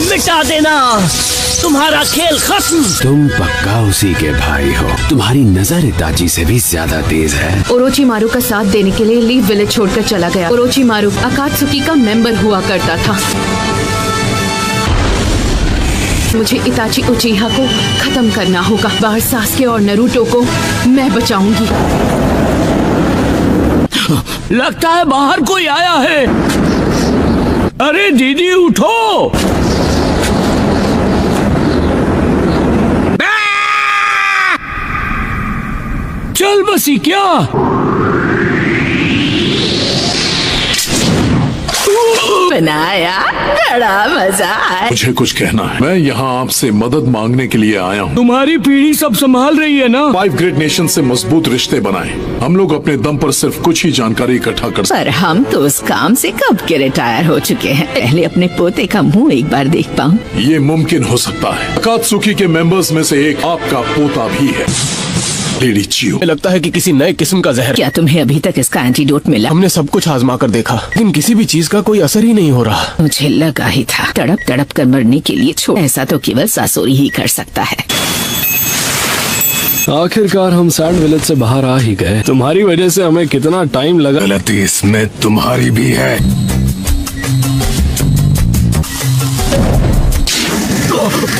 मिटा देना, तुम्हारा खेल खत्म। तुम पक्का उसी के भाई हो। तुम्हारी नजर इताची से भी ज्यादा तेज है। ओरोचिमारू का साथ देने के लिए लीफ विलेज छोड़कर चला गया। ओरोचिमारू अकात्सुकी का मेंबर हुआ करता था। मुझे इताची उचिहा को खत्म करना होगा। बाहर सासके और नारुतो को मैं बचाऊंगी। लगता है बाहर कोई आया है। अरे दीदी उठो। चल बसी क्या? बनाया, बड़ा मजा आया। मुझे कुछ कहना है। मैं यहाँ आपसे मदद मांगने के लिए आया हूँ। तुम्हारी पीढ़ी सब संभाल रही है ना? 5 ग्रेट नेशन से मजबूत रिश्ते बनाए। हम लोग अपने दम पर सिर्फ कुछ ही जानकारी इकट्ठा कर सकते। पर हम तो उस काम से कब के रिटायर हो चुके हैं। पहले अपने पोते का मुंह एक बार देख पाऊँ। ये मुमकिन हो सकता है। अकात्सुकी के मेंबर्स में से एक आपका पोता भी है, लेडी चियो। लगता है कि किसी नए किस्म का जहर। क्या तुम्हें अभी तक इसका एंटीडोट मिला? हमने सब कुछ आजमा कर देखा, लेकिन किसी भी चीज का कोई असर ही नहीं हो रहा। मुझे लगा ही था। तड़प तड़प कर मरने के लिए छोड़, ऐसा तो केवल सासोरी ही कर सकता है। आखिरकार हम सैंड विलेज से बाहर आ ही गए। तुम्हारी वजह से हमें कितना टाइम लगा। गलती इसमें तुम्हारी भी है।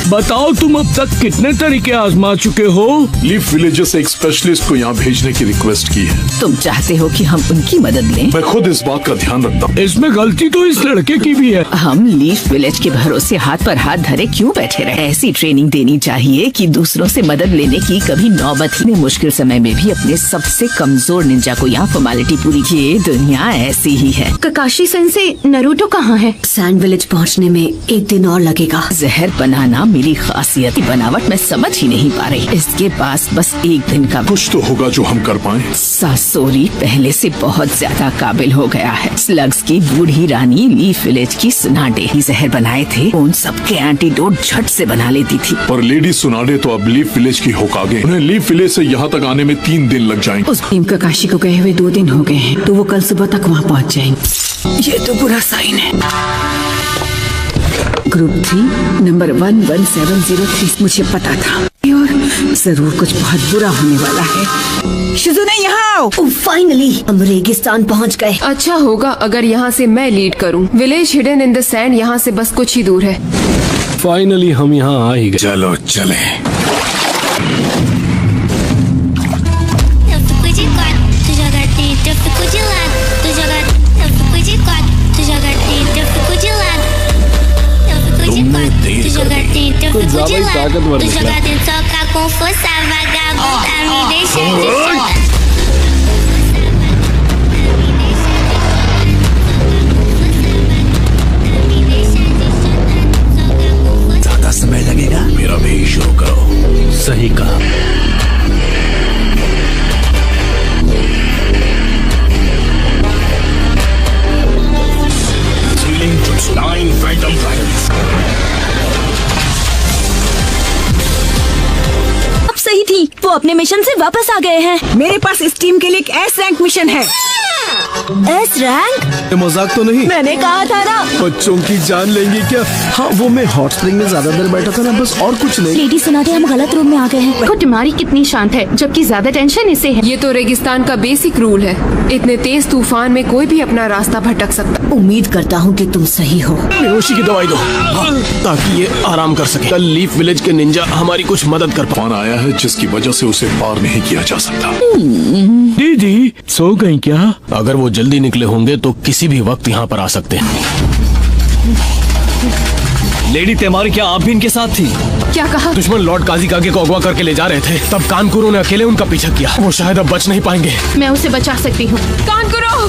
बताओ तुम अब तक कितने तरीके आजमा चुके हो? लीफ विलेज से एक स्पेशलिस्ट को यहाँ भेजने की रिक्वेस्ट की है। तुम चाहते हो कि हम उनकी मदद लें? मैं खुद इस बात का ध्यान रखता हूँ। इसमें गलती तो इस लड़के की भी है। हम लीफ विलेज के भरोसे हाथ पर हाथ धरे क्यों बैठे रहे? ऐसी ट्रेनिंग देनी चाहिए कि दूसरों से मदद लेने की कभी नौबत ही। मुश्किल समय में भी अपने सबसे कमजोर निंजा को यहाँ फॉर्मेलिटी पूरी की। दुनिया ऐसी ही है। ककाशी सेंसे, नारुतो कहाँ है? सैंड विलेज पहुँचने में 1 दिन और लगेगा। जहर बनाना मेरी खासियत की बनावट मैं समझ ही नहीं पा रही। इसके पास बस 1 दिन का कुछ तो होगा जो हम कर पाए। सासोरी पहले से बहुत ज्यादा काबिल हो गया है। स्लग्स की बूढ़ी रानी लीफ विलेज की सुनाडे ही जहर बनाए थे। उन सबके एंटीडोट झट से बना लेती थी। पर लेडी सुनाडे तो अब लीफ विलेज की होकागे। उन्हें लीफ विलेज से यहाँ तक आने में 3 दिन लग जाएंगे। उस टीम ककाशी को गए हुए 2 दिन हो गए हैं, तो वो कल सुबह तक वहाँ पहुँच जाएंगे। ये तो बुरा साइन है। Group 3 number 11703। मुझे पता था और जरूर कुछ बहुत बुरा होने वाला है। शिजुने यहाँ आओ। फाइनली हम रेगिस्तान पहुँच गए। अच्छा होगा अगर यहाँ से मैं लीड करूँ। Village hidden in the sand यहाँ से बस कुछ ही दूर है। फाइनली हम यहाँ आ ही गए। चलो चले। तुमने देर कर दी। कुछ ज्यादा ही ताकतवर निकला। ज्यादा समय लगेगा। मेरा भी शुरू करो। सही कहा। अब सही थी, वो अपने मिशन से वापस आ गए हैं। मेरे पास इस टीम के लिए एक S रैंक मिशन है। S rank? ये मजाक तो नहीं? मैंने कहा था ना। बच्चों की जान लेंगे क्या? हाँ वो मैं हॉट स्प्रिंग में ज्यादा देर बैठा था ना, बस और कुछ नहीं। लेडी सुनाते हम गलत रूम में आ गए हैं। देखो तुम्हारी कितनी शांत है, जबकि ज्यादा टेंशन इसे है। ये तो रेगिस्तान का बेसिक रूल है। इतने तेज तूफान में कोई भी अपना रास्ता भटक सकता। उम्मीद करता हूँ कि तुम सही हो। बेहोशी की दवाई दो। हाँ, ताकि ये आराम कर सके। कल लीफ विलेज के निंजा हमारी कुछ मदद कर पाए। आया है जिसकी वजह से उसे पार नहीं किया जा सकता। दीदी सो गई क्या? अगर वो जल्दी निकले होंगे तो किसी भी वक्त यहाँ पर आ सकते हैं। लेडी तेमारी, क्या आप भी इनके साथ थी? क्या कहा? दुश्मन लॉर्ड काजिकागे को अगवा करके ले जा रहे थे, तब कानकुरो ने अकेले उनका पीछा किया। वो शायद अब बच नहीं पाएंगे। मैं उसे बचा सकती हूँ। कानकुरो!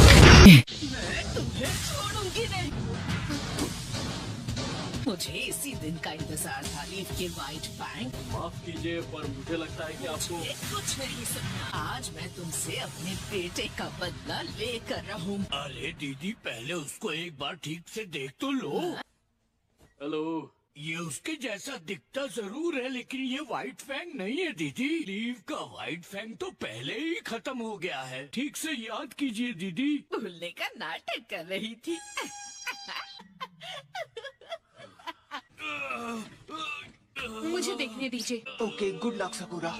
मुझे इसी दिन का इंतजार था। लीफ के व्हाइट फैंग। माफ कीजिए पर मुझे लगता है कि आपको कुछ नहीं सुनना। आज मैं तुमसे अपने बेटे का बदला लेकर रहूँ। अरे दीदी, पहले उसको एक बार ठीक से देख तो लो। हेलो, ये उसके जैसा दिखता जरूर है, लेकिन ये व्हाइट फैंग नहीं है दीदी। लीव का व्हाइट फैंग तो पहले ही खत्म हो गया है। ठीक से याद कीजिए दीदी। भूलने का नाटक कर रही थी। मुझे देखने दीजिए। Okay, good luck sakura.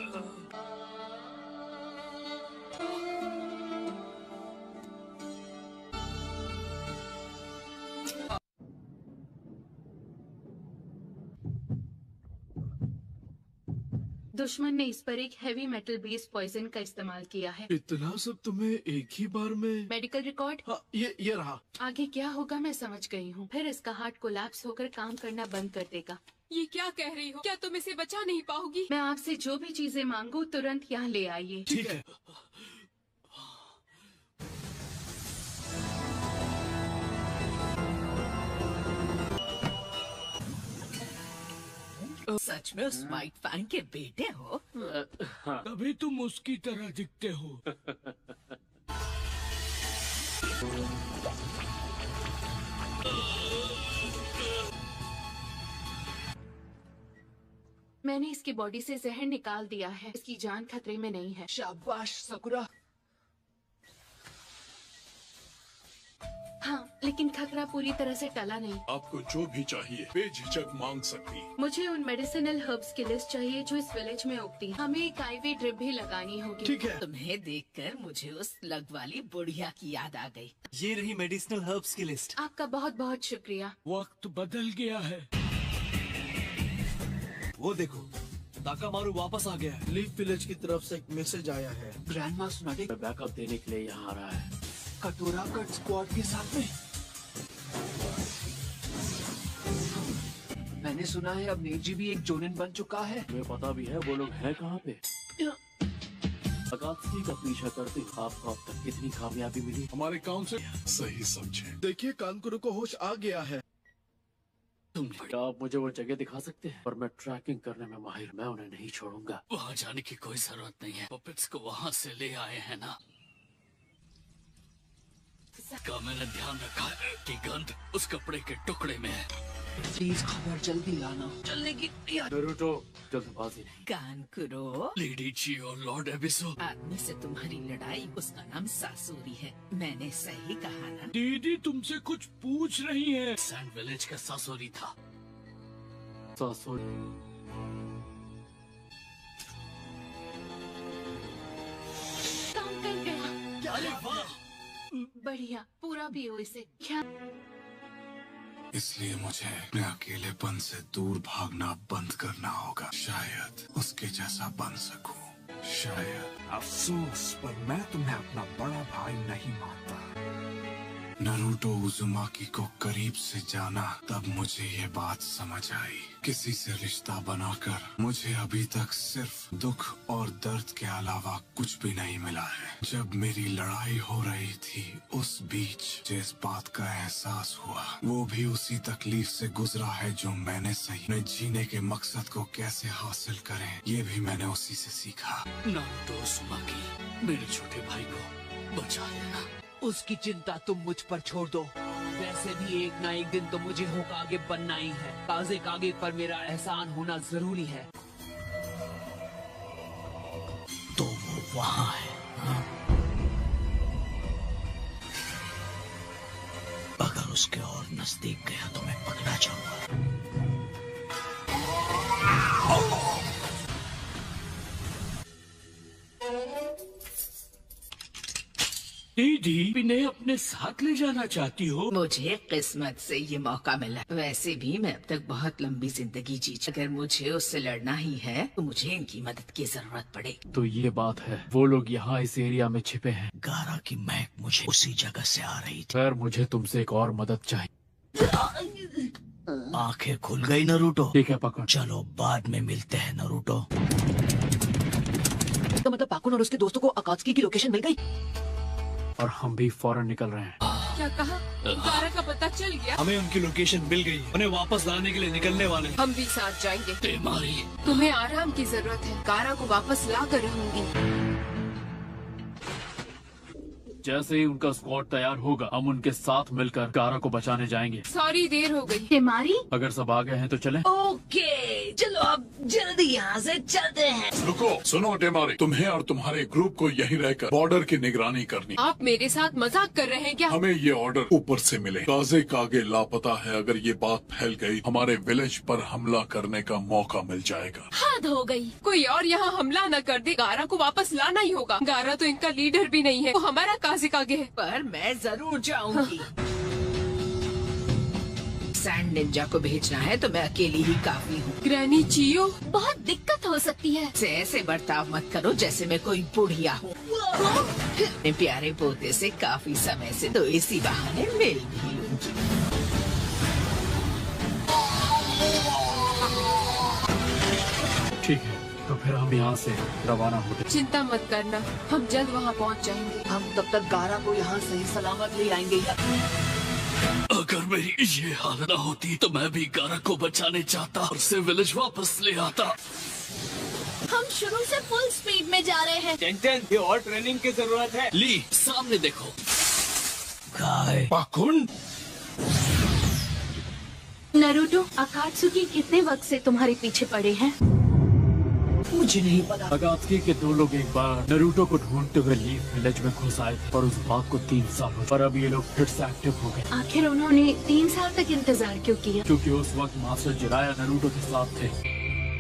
दुश्मन ने इस पर एक हैवी मेटल बेस्ड पॉइजन का इस्तेमाल किया है। इतना सब तुम्हें एक ही बार में? Medical record? हाँ, ये रहा। आगे क्या होगा मैं समझ गई हूँ। फिर इसका हार्ट कोलैप्स होकर काम करना बंद कर देगा। ये क्या कह रही हो? क्या तुम इसे बचा नहीं पाओगी? मैं आपसे जो भी चीजें मांगू तुरंत यहाँ ले आइए। ठीक है। सच में उस व्हाइट फैंग के बेटे हो? तभी तुम उसकी तरह दिखते हो। मैंने इसकी बॉडी से जहर निकाल दिया है। इसकी जान खतरे में नहीं है। शाबाश सकुरा। हाँ, लेकिन खतरा पूरी तरह से टला नहीं। आपको जो भी चाहिए बेझिझक मांग सकती। मुझे उन मेडिसिनल हर्ब्स की लिस्ट चाहिए जो इस विलेज में उगती हैं। हमें एक IV ड्रिप भी लगानी होगी। ठीक है। तुम्हें देखकर मुझे उस लग वाली बुढ़िया की याद आ गई। ये रही मेडिसिनल हर्ब्स की लिस्ट। आपका बहुत बहुत शुक्रिया। वक्त बदल गया है। वो देखो, ताकामारू वापस आ गया है। लीफ विलेज की तरफ से एक मैसेज आया है। ग्रैंडमा सुनाटे बैकअप देने के लिए यहाँ आ रहा है। कटोरा कट स्क्वाड के साथ में। मैंने सुना है अब नेजी भी एक जोनिन बन चुका है। तुम्हें पता भी है वो लोग हैं कहाँ पे? अकात्सुकी का पीछा करते आपको अब तक कितनी कामयाबी मिली? हमारे काम से सही समझे। देखिए, कानकुरो को होश आ गया है। क्या आप मुझे वो जगह दिखा सकते हैं? पर मैं ट्रैकिंग करने में माहिर, मैं उन्हें नहीं छोड़ूंगा। वहाँ जाने की कोई जरूरत नहीं है। पपेट्स को वहाँ से ले आए हैं ना। का मैंने ध्यान रखा है कि गंध उस कपड़े के टुकड़े में है। प्लीज खबर जल्दी लाना। चलने की नारुतो, जल्दबाजी नहीं। कानकुरो, लेडी ची और लॉर्ड एबिसो। आदमी से तुम्हारी लड़ाई, उसका नाम सासूरी है। मैंने सही कहा ना? दीदी तुमसे कुछ पूछ रही है। सैंड विलेज का सासूरी था। सासूरी? काम कर गया। अरे वाह, बढ़िया। पूरा पियो इसे। क्या? इसलिए मुझे अपने अकेलेपन से दूर भागना बंद करना होगा। शायद उसके जैसा बन सकूं। शायद। अफसोस, पर मैं तुम्हें अपना बड़ा भाई नहीं मानता। नारुतो उजुमाकी को करीब से जाना, तब मुझे ये बात समझ आई। किसी से रिश्ता बनाकर मुझे अभी तक सिर्फ दुख और दर्द के अलावा कुछ भी नहीं मिला है। जब मेरी लड़ाई हो रही थी, उस बीच जिस बात का एहसास हुआ, वो भी उसी तकलीफ से गुजरा है जो मैंने सही। अपने जीने के मकसद को कैसे हासिल करें, ये भी मैंने उसी से सीखा। नारुतो उजुमाकी, मेरे छोटे भाई को बचा लेना। उसकी चिंता तुम मुझ पर छोड़ दो। वैसे भी एक ना एक दिन तो मुझे होकागे बनना ही है। काजे कागे पर मेरा एहसान होना जरूरी है। तो वो वहाँ है। हाँ? अगर उसके और नजदीक गया तो मैं पकड़ा जाऊंगा। दीदी, इन्हें अपने साथ ले जाना चाहती हो? मुझे किस्मत से ये मौका मिला। वैसे भी मैं अब तक बहुत लंबी जिंदगी जी, अगर मुझे उससे लड़ना ही है तो मुझे इनकी मदद की जरूरत पड़ेगी। तो ये बात है, वो लोग यहाँ इस एरिया में छिपे हैं। गारा की महक मुझे उसी जगह से आ रही थी। खैर, मुझे तुमसे एक और मदद चाहिए। आंखें खुल गई नारुतो। ठीक है, पकड़। चलो बाद में मिलते हैं नारुतो। तो मतलब पाकुन और उसके दोस्तों को अकात्सुकी की लोकेशन मिल गई और हम भी फौरन निकल रहे हैं। क्या कहा? गारा का पता चल गया? हमें उनकी लोकेशन मिल गई। उन्हें वापस लाने के लिए निकलने वाले। हम भी साथ जाएंगे। तेमारी, तुम्हें आराम की जरूरत है। गारा को वापस ला कर रहूंगी। जैसे ही उनका स्क्वाड तैयार होगा हम उनके साथ मिलकर गारा को बचाने जाएंगे। सॉरी देर हो गई। तेमारी, अगर सब आ गए हैं तो चलें। ओके, चलो अब जल्दी यहाँ से चलते हैं। रुको, सुनो टेमारी, तुम्हें और तुम्हारे ग्रुप को यहीं रहकर बॉर्डर की निगरानी करनी। आप मेरे साथ मजाक कर रहे हैं क्या? हमें ये ऑर्डर ऊपर से मिले। काजे कागे लापता है। अगर ये बात फैल गई हमारे विलेज पर हमला करने का मौका मिल जाएगा। हद हो गई। कोई और यहाँ हमला न कर दे। गारा को वापस लाना ही होगा। गारा तो इनका लीडर भी नहीं है, वो हमारा काज़ी कागे है। पर मैं जरूर जाऊंगी। सैंड निंजा को भेजना है तो मैं अकेली ही काफी हूँ। ग्रैनी चियो, बहुत दिक्कत हो सकती है। ऐसे बर्ताव मत करो जैसे मैं कोई बुढ़िया हूँ। अपने प्यारे पोते से काफी समय से तो इसी बहाने मिल भी लूंगी। ठीक है, तो फिर हम यहाँ से रवाना होते। चिंता मत करना, हम जल्द वहाँ पहुँच जाएंगे। हम तब तक गारा को यहाँ सही सलामत ले आएंगे। अगर मेरी ये हालत न होती तो मैं भी गारा को बचाने चाहता और उसे विलेज वापस ले आता। हम शुरू से फुल स्पीड में जा रहे हैं। टेंटेन, ये और ट्रेनिंग की जरूरत है। ली, सामने देखो। गाय पाकुन, नारुतो, अकात्सुकी कितने वक्त से तुम्हारे पीछे पड़े हैं? मुझे नहीं पता। अकात्सुकी के दो लोग एक बार नारुतो को ढूंढते हुए लीफ विलेज में घुस आए थे, पर उस बात को 3 साल हो, पर अब ये लोग फिर से एक्टिव हो गए। आखिर उन्होंने 3 साल तक इंतजार क्यों किया? क्योंकि उस वक्त मास्टर जिराया नारुतो के साथ थे।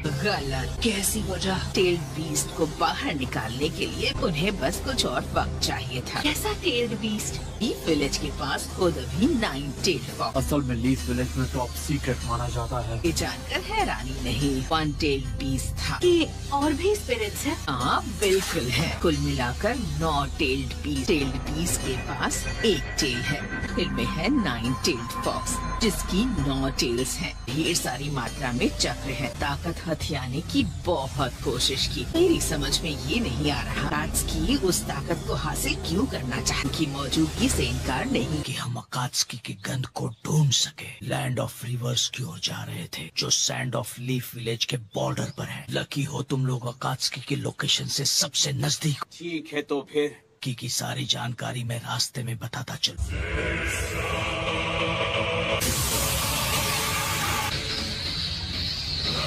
गलत। कैसी वजह? टेल्ड बीस्ट को बाहर निकालने के लिए उन्हें बस कुछ और वक्त चाहिए था। कैसा टेल्ड बीस्ट? लीफ विलेज के पास खुद भी 9 टेल्ड फॉक्स। असल में लीफ विलेज में टॉप सीक्रेट माना जाता है। ये जानकर हैरानी नहीं, 1 टेल्ड बीस्ट था। कि और भी स्पिरिट्स हैं? हाँ बिल्कुल है। कुल मिलाकर 9 टेल्ड बीस्ट। टेल्ड बीस्ट के पास 1 टेल है। इनमें है 9 टेल्ड फॉक्स जिसकी 9 टेल्स हैं। ढेर सारी मात्रा में चक्र है। ताकत हथियाने की बहुत कोशिश की। मेरी समझ में ये नहीं आ रहा अकात्सुकी उस ताकत को हासिल क्यों करना चाहती की मौजूदगी से इनकार नहीं। कि हम अकात्सुकी की गंध को ढूंढ सके। लैंड ऑफ रिवर्स की ओर जा रहे थे जो सैंड ऑफ लीफ विलेज के बॉर्डर पर है। लकी हो तुम लोग अकात्सुकी की लोकेशन से सबसे नजदीक। ठीक है तो फिर की सारी जानकारी मैं रास्ते में बताता चलूं।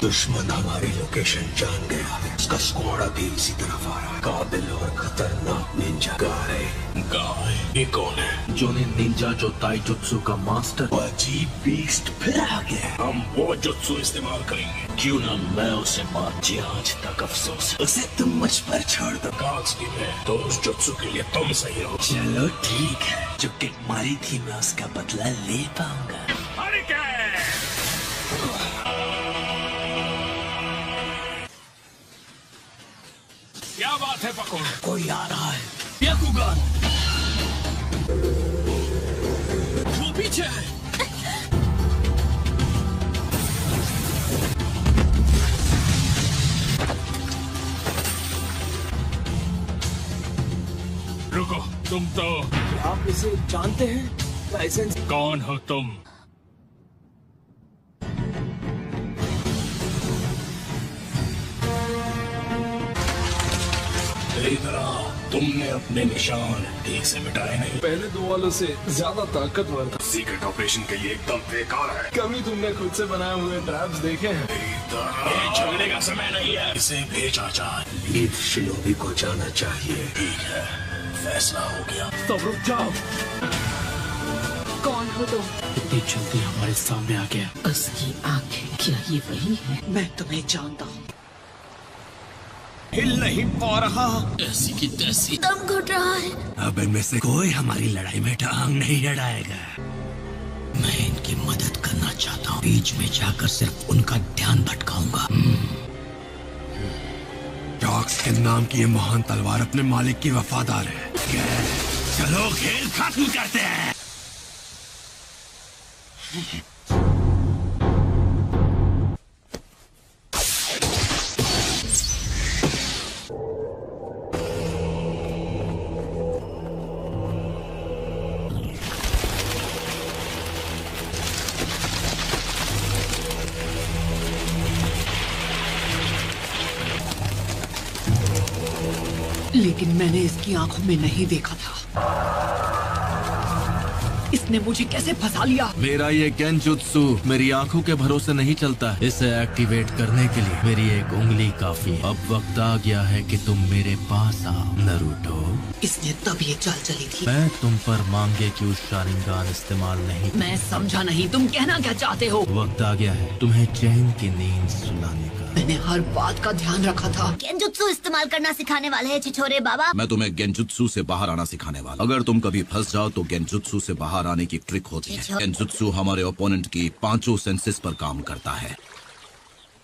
दुश्मन हमारी लोकेशन जान गया। उसका स्क्वाड अभी इसी तरफ आ रहा है। काबिल और खतरनाक निंजा। गाय ये कौन है? जो निंजा जो ताइजुत्सु का मास्टर। अजीब बीस्ट फिर आ गया। हम वो जुत्सु इस्तेमाल करेंगे। क्यों ना मैं उसे मार। जी आज तक अफसोस उसे तुम मुझ पर छोड़ दो। कात्सुकी में तो उस जुत्सु के लिए तुम सही हो। चलो ठीक है, जो किक मारी थी मैं उसका बदला ले पाऊंगा। क्या बात है पकोड़? कोई आ रहा है। याकुगान, वो पीछे है। रुको, तुम तो आप इसे जानते हैं? लाइसेंस? कौन हो तुम? तुमने अपने निशान ठीक से मिटाए नहीं। पहले 2 वालों से ज्यादा ताकतवर था। सीक्रेट ऑपरेशन के लिए एकदम बेकार है। कभी तुमने खुद से बनाए हुए ट्रैप्स देखे हैं? ये झगड़े का समय नहीं है। इसे भेजा जाए। लीफ शिनोबी को जाना चाहिए। ठीक है, फैसला हो गया। सब रुक जाओ। कौन हो तुम? इतनी जल्दी हमारे सामने आ गया। उसकी आंखें, क्या ये वही है? मैं तुम्हें जानता हूँ। हिल नहीं पा रहा। ऐसी की तैसी दम घुट रहा है। अब इनमें से कोई हमारी लड़ाई में टांग नहीं अड़ाएगा। मैं इनकी मदद करना चाहता हूँ। बीच में जाकर सिर्फ उनका ध्यान भटकाऊंगा। डॉग्स के नाम की ये महान तलवार अपने मालिक की वफादार है। चलो खेल खत्म करते हैं। लेकिन मैंने इसकी आंखों में नहीं देखा था। इसने मुझे कैसे फंसा लिया? मेरा ये गेंजुत्सु मेरी आंखों के भरोसे नहीं चलता। इसे एक्टिवेट करने के लिए मेरी एक उंगली काफी है। अब वक्त आ गया है कि तुम मेरे पास आओ नारुतो। इसने तब ये चाल चली थी। मैं तुम पर मांगे कि उस शारिंगान इस्तेमाल नहीं। मैं समझा नहीं, तुम कहना क्या चाहते हो? वक्त आ गया है तुम्हें चैन की नींद सुलाने का। मैंने हर बात का ध्यान रखा था। गेंजुत्सु इस्तेमाल करना सिखाने वाले हैं छिछोरे बाबा। मैं तुम्हें गेंजुत्सु से बाहर आना सिखाने वाला। अगर तुम कभी फंस जाओ तो गेंजुत्सु से बाहर आने की ट्रिक होती है। गेंजुत्सु हमारे ओपोनेंट की 5 सेंसेस पर काम करता है।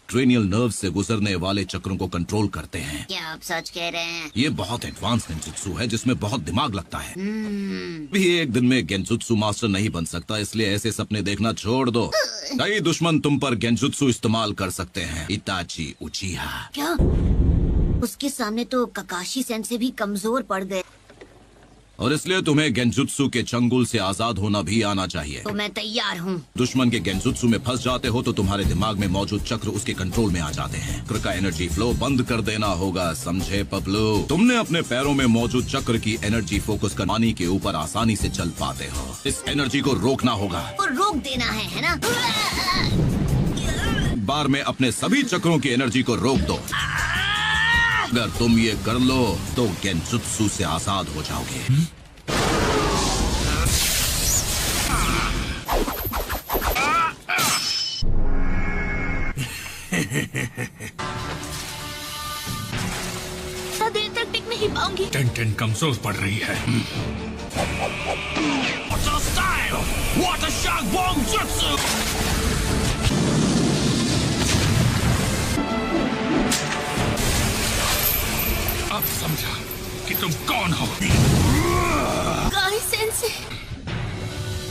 ट्रेनियल नर्व से गुजरने वाले चक्रों को कंट्रोल करते हैं। क्या आप सच कह रहे हैं? ये बहुत एडवांस गेंजुत्सु है जिसमें बहुत दिमाग लगता है। भी एक दिन में गेंजुत्सु मास्टर नहीं बन सकता, इसलिए ऐसे सपने देखना छोड़ दो। कई दुश्मन तुम पर गेंजुत्सु इस्तेमाल कर सकते हैं। इताची उचिहा। क्या? उसके सामने तो ककाशी सेंसे भी कमजोर पड़ गए। और इसलिए तुम्हें गेंजुत्सु के चंगुल से आजाद होना भी आना चाहिए। तो मैं तैयार हूँ। दुश्मन के गेंजुत्सु में फंस जाते हो तो तुम्हारे दिमाग में मौजूद चक्र उसके कंट्रोल में आ जाते हैं। चक्र का एनर्जी फ्लो बंद कर देना होगा, समझे पपलू? तुमने अपने पैरों में मौजूद चक्र की एनर्जी फोकस कर पानी के ऊपर आसानी से चल पाते हो। इस एनर्जी को रोकना होगा। और रोक देना है ना? बार में अपने सभी चक्रों की एनर्जी को रोक दो। अगर तुम ये कर लो तो गेंजुत्सु से आजाद हो जाओगे। देर तक टिक नहीं पाऊंगी। टेन कमजोर पड़ रही है। अब समझा कि तुम कौन हो। गाई सेंसे।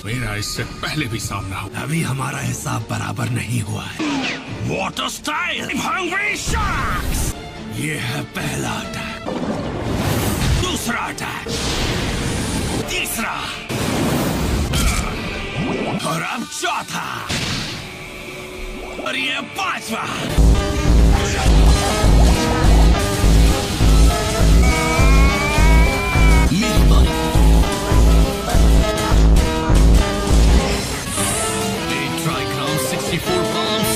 मेरा इससे पहले भी सामना हो। अभी हमारा हिसाब बराबर नहीं हुआ है। Water style hungry sharks. ये है पहला अटैक, दूसरा अटैक, तीसरा और अब चौथा और ये 5वां। Trigram 64 bombs.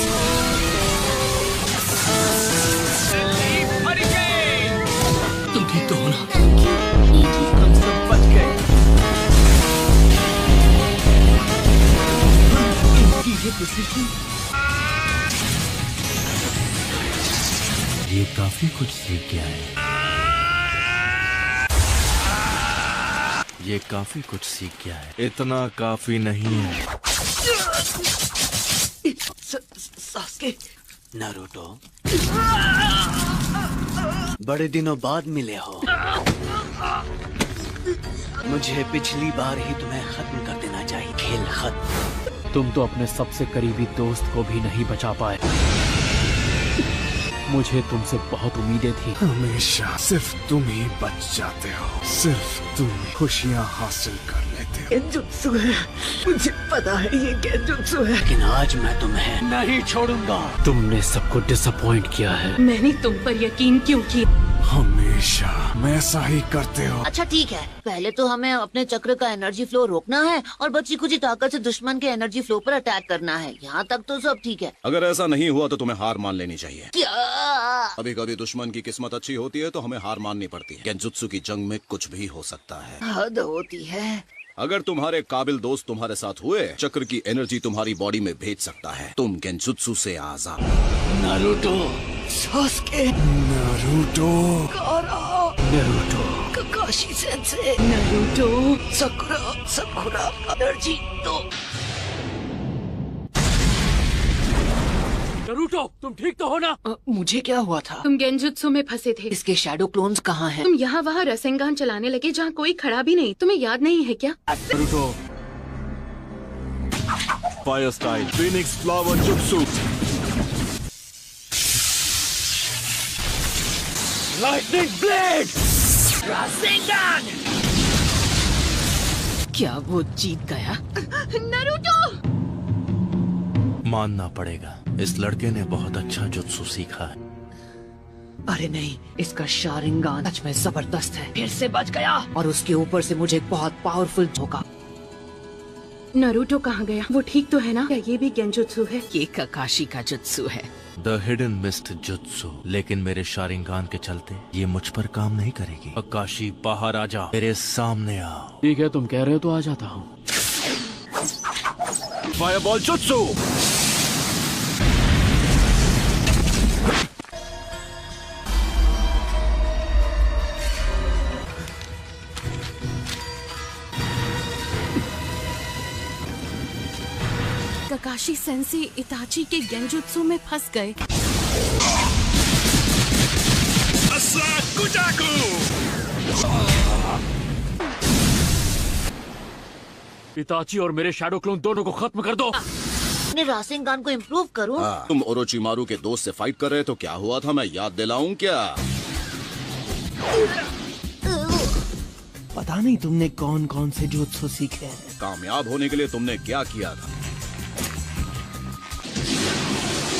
Hurricane. तुम ठीक तो हो ना? हम सब बच गए। ये काफी कुछ सीख गया है। ये काफी कुछ सीख गया है। इतना काफी नहीं है। सास्के। नारुतो, बड़े दिनों बाद मिले हो। मुझे पिछली बार ही तुम्हें खत्म कर देना चाहिए। खेल खत्म। तुम तो अपने सबसे करीबी दोस्त को भी नहीं बचा पाए। मुझे तुमसे बहुत उम्मीदें थी। हमेशा सिर्फ तुम ही बच जाते हो। सिर्फ तुम खुशियाँ हासिल कर लेते हो। गेंजुत्सु है, मुझे पता है ये गेंजुत्सु है। लेकिन आज मैं तुम्हें नहीं छोड़ूंगा। तुमने सबको डिसअपॉइंट किया है। मैंने तुम पर यकीन क्यों किया? हमेशा मैं ऐसा ही करते हो। अच्छा ठीक है, पहले तो हमें अपने चक्र का एनर्जी फ्लो रोकना है और बची कुछ ताकत से दुश्मन के एनर्जी फ्लो पर अटैक करना है। यहाँ तक तो सब ठीक है। अगर ऐसा नहीं हुआ तो तुम्हें हार मान लेनी चाहिए। क्या? कभी कभी दुश्मन की किस्मत अच्छी होती है तो हमें हार माननी पड़ती है। गेंजुत्सु की जंग में कुछ भी हो सकता है। हद होती है। अगर तुम्हारे काबिल दोस्त तुम्हारे साथ हुए, चक्र की एनर्जी तुम्हारी बॉडी में भेज सकता है। तुम गेंजुत्सु से आजाद। नारुतो, सास्के, नारुतो, गारा, नारुतो, ककाशी सेंसे, नारुतो, साकुरा एनर्जी दो। नारुतो, तुम ठीक तो हो ना? मुझे क्या हुआ था? तुम गेंजुत्सु में फंसे थे। इसके शैडो क्लोन्स कहाँ हैं? तुम यहाँ वहाँ रसेंगान चलाने लगे जहाँ कोई खड़ा भी नहीं। तुम्हें याद नहीं है क्या? Naruto, fire style Phoenix flower jutsu. Lightning blade, रसेंगान। क्या वो जीत गया? नारुतो! मानना पड़ेगा, इस लड़के ने बहुत अच्छा जुत्सु सीखा है। अरे नहीं, इसका शारिंगान सच में जबरदस्त है। फिर से बच गया और उसके ऊपर से मुझे एक बहुत पावरफुल झोंका। नारुतो कहाँ गया? वो ठीक तो है ना? क्या ये भी गेंजुत्सु है? ये ककाशी का जुत्सु है। The hidden mist jutsu. लेकिन मेरे शारिंगान के चलते ये मुझ पर काम नहीं करेगी। ककाशी बाहर आ जा, मेरे सामने आओ। ठीक है, तुम कह रहे हो तो आ जाता हूँ। फायरबॉल जुत्सु। ककाशी सेंसी इताची के गेंजुत्सु में फंस गए। इताची और मेरे शैडो क्लोन दोनों को खत्म कर दो। अपने रासेंगान को इम्प्रूव करूं। तुम ओरोचिमारू के दोस्त से फाइट कर रहे तो क्या हुआ था, मैं याद दिलाऊं क्या? पता नहीं तुमने कौन कौन से जुत्सु सीखे हैं। कामयाब होने के लिए तुमने क्या किया था?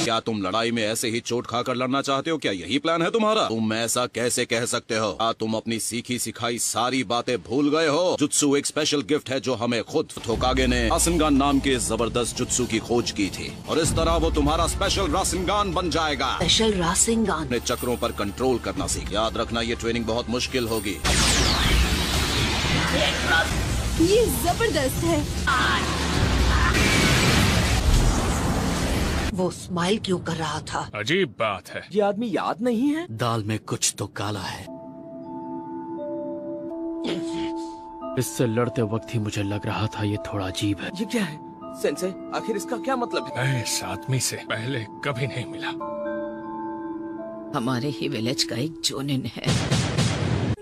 क्या तुम लड़ाई में ऐसे ही चोट खाकर लड़ना चाहते हो? क्या यही प्लान है तुम्हारा? तुम ऐसा कैसे कह सकते हो? क्या तुम अपनी सीखी सिखाई सारी बातें भूल गए हो? जुत्सु एक स्पेशल गिफ्ट है जो हमें खुद होकागे ने रासेंगान नाम के जबरदस्त जुत्सु की खोज की थी, और इस तरह वो तुम्हारा स्पेशल रासेंगान बन जाएगा। Special Rasengan? अपने चक्रों पर कंट्रोल करना सीख। याद रखना, ये ट्रेनिंग बहुत मुश्किल होगी। ये जबरदस्त है। वो स्माइल क्यों कर रहा था? अजीब बात है। ये आदमी याद नहीं है? दाल में कुछ तो काला है। इससे लड़ते वक्त ही मुझे लग रहा था ये थोड़ा अजीब है। ये क्या है सेंसे? आखिर इसका क्या मतलब है? इस आदमी से पहले कभी नहीं मिला। हमारे ही विलेज का एक जोनिन है,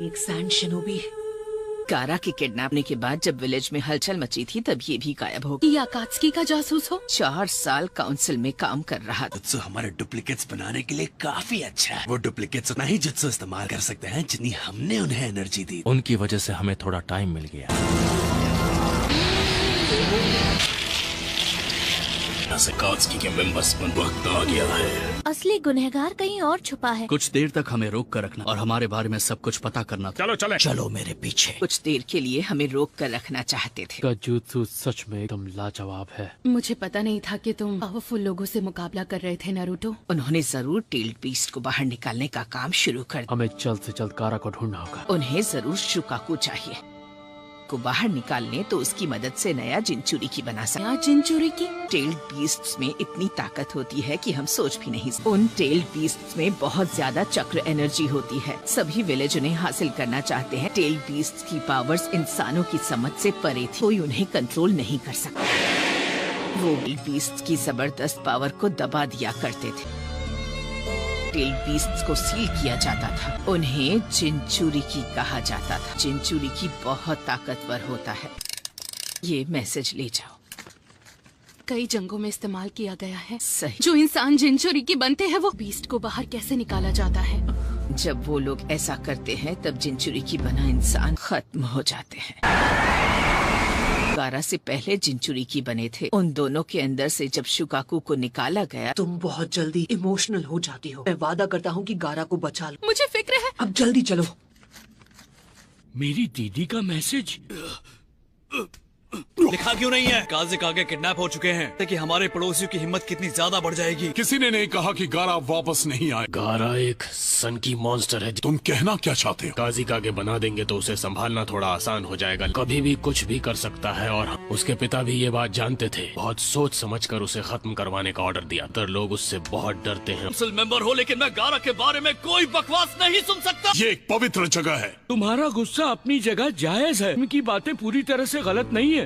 एक सैंड शिनोबी। गारा की किडनैपने के बाद जब विलेज में हलचल मची थी तब ये भी गायब हो गया। ये अकात्सुकी का जासूस हो? 4 साल काउंसिल में काम कर रहा था। जुत्सु हमारे डुप्लीकेट्स बनाने के लिए काफी अच्छा है। वो डुप्लीकेट्स उतना ही जुत्सु इस्तेमाल कर सकते हैं जितनी हमने उन्हें एनर्जी दी। उनकी वजह से हमें थोड़ा टाइम मिल गया। अकात्सुकी के मेंबर्स पर वक्त आ गया है। असली गुनहगार कहीं और छुपा है। कुछ देर तक हमें रोक कर रखना और हमारे बारे में सब कुछ पता करना। चलो चले। चलो मेरे पीछे। कुछ देर के लिए हमें रोक कर रखना चाहते थे। का जुत्सु सच में एकदम लाजवाब है। मुझे पता नहीं था कि तुम पावरफुल लोगों से मुकाबला कर रहे थे नारुतो। उन्होंने जरूर टेल्ड बीस्ट को बाहर निकालने का काम शुरू कर दिया। हमें जल्द से जल्द गारा को ढूंढना होगा। उन्हें जरूर शुकाकू चाहिए को बाहर निकालने तो उसकी मदद से नया जिनचुरी की बना सकते। नया जिनचुरी की? टेल्ड बीस्ट्स में इतनी ताकत होती है कि हम सोच भी नहीं सकते। उन टेल्ड बीस्ट्स में बहुत ज्यादा चक्र एनर्जी होती है। सभी विलेज उन्हें हासिल करना चाहते हैं। टेल्ड बीस्ट्स की पावर्स इंसानों की समझ से परे थी। कोई उन्हें कंट्रोल नहीं कर सकता। वो बीस्ट्स की जबरदस्त पावर को दबा दिया करते थे। टेल्ड बीस्ट्स को सील किया जाता था। उन्हें जिनचुरिकी कहा जाता था। जिनचुरिकी बहुत ताकतवर होता है। ये मैसेज ले जाओ। कई जंगों में इस्तेमाल किया गया है। सही। जो इंसान जिनचुरिकी बनते हैं वो बीस्ट को बाहर कैसे निकाला जाता है? जब वो लोग ऐसा करते हैं तब जिनचुरिकी बना इंसान खत्म हो जाते हैं। गारा से पहले जिनचुरिकी बने थे। उन दोनों के अंदर से जब शुकाकू को निकाला गया। तुम बहुत जल्दी इमोशनल हो जाती हो। मैं वादा करता हूँ कि गारा को बचा लो। मुझे फिक्र है। अब जल्दी चलो। मेरी दीदी का मैसेज लिखा क्यों नहीं है? काज़िकागे किडनैप हो चुके हैं ताकि हमारे पड़ोसियों की हिम्मत कितनी ज्यादा बढ़ जाएगी। किसी ने नहीं कहा कि गारा वापस नहीं आए। गारा एक सन की मॉन्स्टर है। तुम कहना क्या चाहते हो? काज़िकागे बना देंगे तो उसे संभालना थोड़ा आसान हो जाएगा। कभी भी कुछ भी कर सकता है और उसके पिता भी ये बात जानते थे। बहुत सोच समझकर उसे खत्म करवाने का ऑर्डर दिया। तर लोग उससे बहुत डरते हैं। काउंसिल मेंबर हो लेकिन मैं गारा के बारे में कोई बकवास नहीं सुन सकता। ये एक पवित्र जगह है। तुम्हारा गुस्सा अपनी जगह जायज है। उनकी बातें पूरी तरह से गलत नहीं है।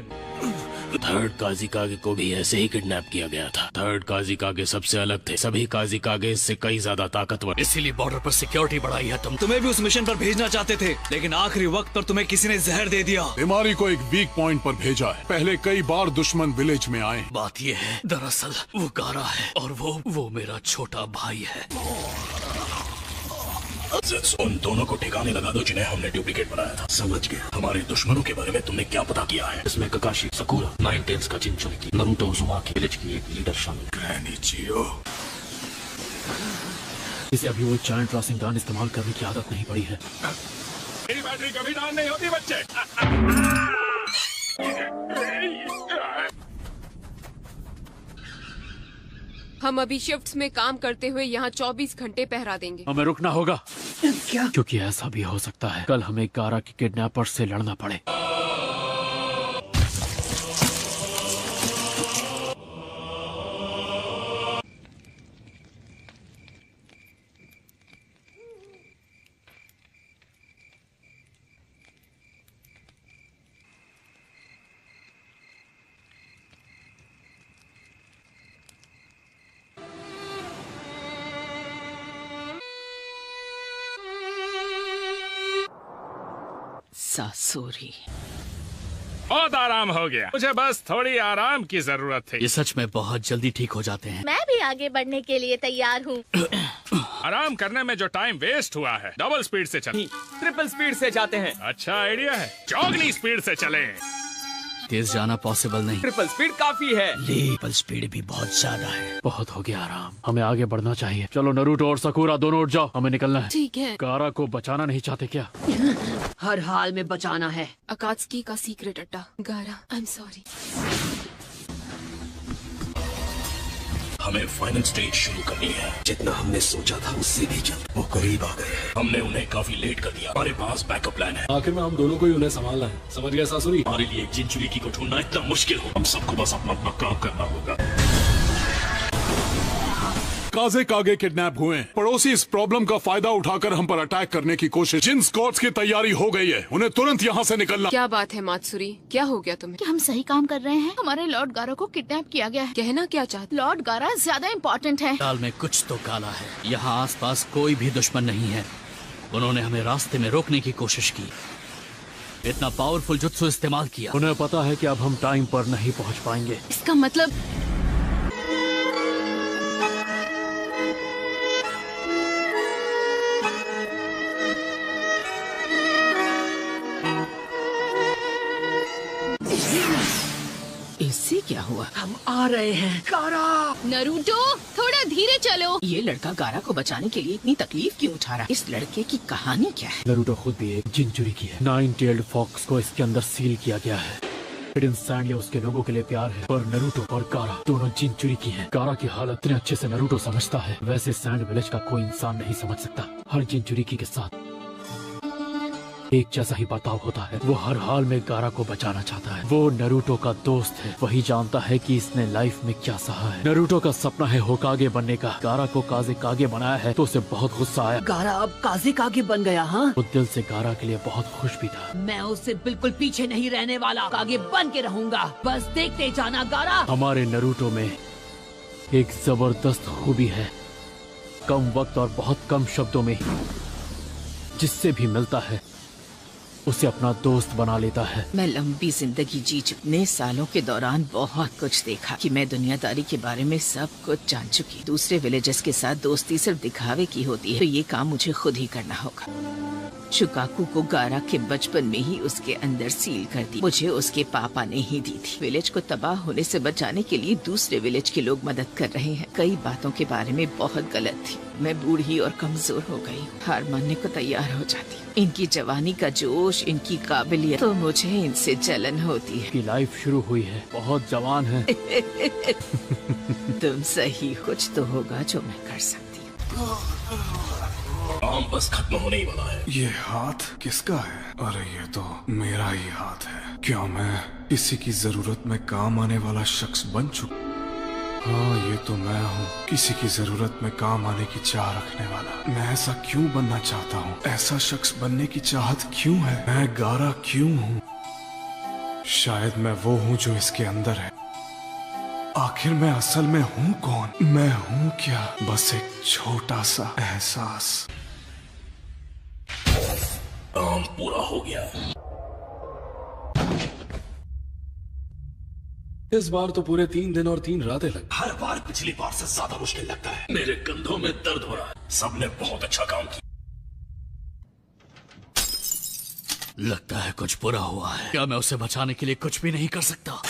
थर्ड काज़िकागे को भी ऐसे ही किडनैप किया गया था। थर्ड काज़िकागे सबसे अलग थे। सभी काज़िकागे से कई ज्यादा ताकतवर। इसीलिए बॉर्डर पर सिक्योरिटी बढ़ाई है। तुम्हें भी उस मिशन पर भेजना चाहते थे लेकिन आखिरी वक्त पर तुम्हें किसी ने जहर दे दिया। बीमारी को एक वीक पॉइंट पर भेजा है। पहले कई बार दुश्मन विलेज में आए। बात ये है दरअसल वो गारा है और वो मेरा छोटा भाई है। उन दोनों को ठिकाने लगा दो जिन्हें हमने डुप्लीकेट बनाया था। समझ गया। हमारे दुश्मनों के बारे में तुमने क्या पता किया है? इसमें ककाशी, सकुरा, 9 टेल्स का जिनचुरिकी, नारुतो उज़ुमाकी विलेज की एक लीडर शामिल। ग्रैनी जियो। इसे अभी वो जायंट रासिंगदान इस्तेमाल करने की आदत नहीं पड़ी है। मेरी बैटरी कभी डाउन नहीं होती बच्चे। हम अभी शिफ्ट्स में काम करते हुए यहाँ 24 घंटे पहरा देंगे। हमें रुकना होगा। क्या? क्योंकि ऐसा भी हो सकता है कल हमें गारा के किडनैपर से लड़ना पड़े। सासुरी बहुत आराम हो गया, मुझे बस थोड़ी आराम की जरूरत थी। ये सच में बहुत जल्दी ठीक हो जाते हैं। मैं भी आगे बढ़ने के लिए तैयार हूँ। आराम करने में जो टाइम वेस्ट हुआ है, डबल स्पीड से चलें। ट्रिपल स्पीड से जाते हैं। अच्छा आइडिया है, चौगनी स्पीड से चलें। तेज जाना पॉसिबल नहीं। ट्रिपल स्पीड काफी है। ट्रिपल स्पीड भी बहुत ज्यादा है। बहुत हो गया आराम, हमें आगे बढ़ना चाहिए। चलो नरूटो और सकूरा दोनों उठ जाओ, हमें निकलना है। ठीक है। गारा को बचाना नहीं चाहते क्या? हर हाल में बचाना है। अकात्सुकी का सीक्रेट अड्डा। गारा, आई एम सॉरी। हमें फाइनल स्टेज शुरू करनी है। जितना हमने सोचा था उससे भी जल्द वो करीब आ गए। हमने उन्हें काफी लेट कर दिया। हमारे पास बैकअप प्लान है। आखिर में हम दोनों को ही उन्हें संभालना है, समझ गया सासुरी? हमारे लिए एक जिनचुरी को ढूंढना इतना मुश्किल हो, हम सबको बस अपना अपना काम करना होगा। काजे कागे किडनैप हुए हैं। पड़ोसी इस प्रॉब्लम का फायदा उठाकर हम पर अटैक करने की कोशिश। जिन स्क्वाड्स की तैयारी हो गई है उन्हें तुरंत यहाँ से निकलना। क्या बात है मात्सुरी, क्या हो गया तुम्हें? क्या हम सही काम कर रहे हैं? हमारे लॉर्ड गारा को किडनैप किया गया है। कहना क्या चाहते? लॉर्ड गारा ज्यादा इम्पोर्टेंट है। दाल में कुछ तो काला है। यहाँ आसपास कोई भी दुश्मन नहीं है। उन्होंने हमें रास्ते में रोकने की कोशिश की, इतना पावरफुल जुत्सु इस्तेमाल किया। उन्हें पता है कि अब हम टाइम पर नहीं पहुँच पाएंगे। इसका मतलब इससे क्या हुआ? हम आ रहे हैं। गारा! नरूटो, थोड़ा धीरे चलो। ये लड़का गारा को बचाने के लिए इतनी तकलीफ क्यों उठा रहा है? इस लड़के की कहानी क्या है? नरूटो खुद भी एक जिनचुरी की है। 9 टेल्ड फॉक्स को इसके अंदर सील किया गया है। हिडन सैंड या उसके लोगों के लिए प्यार है, पर नरूटो और गारा दोनों जिनचुरी की हैं। गारा की हालत इतने अच्छे से नरूटो समझता है, वैसे सैंड विलेज का कोई इंसान नहीं समझ सकता। हर जिनचुरी की के साथ एक जैसा ही बर्ताव होता है। वो हर हाल में गारा को बचाना चाहता है। वो नरूटो का दोस्त है, वही जानता है कि इसने लाइफ में क्या सहा है। नरूटो का सपना है होकागे बनने का। गारा को काजे कागे बनाया है तो उसे बहुत गुस्सा आया। गारा अब काजे कागे बन गया। हाँ, वो दिल से गारा के लिए बहुत खुश भी था। मैं उससे बिल्कुल पीछे नहीं रहने वाला। कागे बन के रहूंगा, बस देखते जाना गारा। हमारे नरूटो में एक जबरदस्त खूबी है, कम वक्त और बहुत कम शब्दों में जिससे भी मिलता है उसे अपना दोस्त बना लेता है। मैं लंबी जिंदगी जी चुके सालों के दौरान बहुत कुछ देखा कि मैं दुनियादारी के बारे में सब कुछ जान चुकी। दूसरे विलेजर्स के साथ दोस्ती सिर्फ दिखावे की होती है, तो ये काम मुझे खुद ही करना होगा। शुकाकू को गारा के बचपन में ही उसके अंदर सील कर दी। मुझे उसके पापा ने ही दी थी। विलेज को तबाह होने से बचाने के लिए दूसरे विलेज के लोग मदद कर रहे हैं। कई बातों के बारे में बहुत गलत थी। मैं बूढ़ी और कमजोर हो गई, हार मानने को तैयार हो जाती। इनकी जवानी का जोश, इनकी काबिलियत, तो मुझे इनसे जलन होती है। की लाइफ शुरू हुई है, बहुत जवान है। तुम सही, कुछ तो होगा जो मैं कर सकती हूँ। काम बस खत्म होने ही वाला है। ये हाथ किसका है? अरे ये तो मेरा ही हाथ है। क्या मैं किसी की जरूरत में काम आने वाला शख्स बन चुका? हाँ, ये तो मैं हूँ, किसी की जरूरत में काम आने की चाह रखने वाला। मैं ऐसा क्यों बनना चाहता हूँ? ऐसा शख्स बनने की चाहत क्यों है? मैं गारा क्यों हूँ? शायद मैं वो हूँ जो इसके अंदर है। आखिर मैं असल में हूँ कौन? मैं हूँ क्या? बस एक छोटा सा एहसास। काम पूरा हो गया। इस बार तो पूरे 3 दिन और 3 रातें लग। हर बार पिछली बार से ज्यादा मुश्किल लगता है। मेरे कंधों में दर्द हो रहा है। सबने बहुत अच्छा काम किया। लगता है कुछ बुरा हुआ है। क्या मैं उसे बचाने के लिए कुछ भी नहीं कर सकता?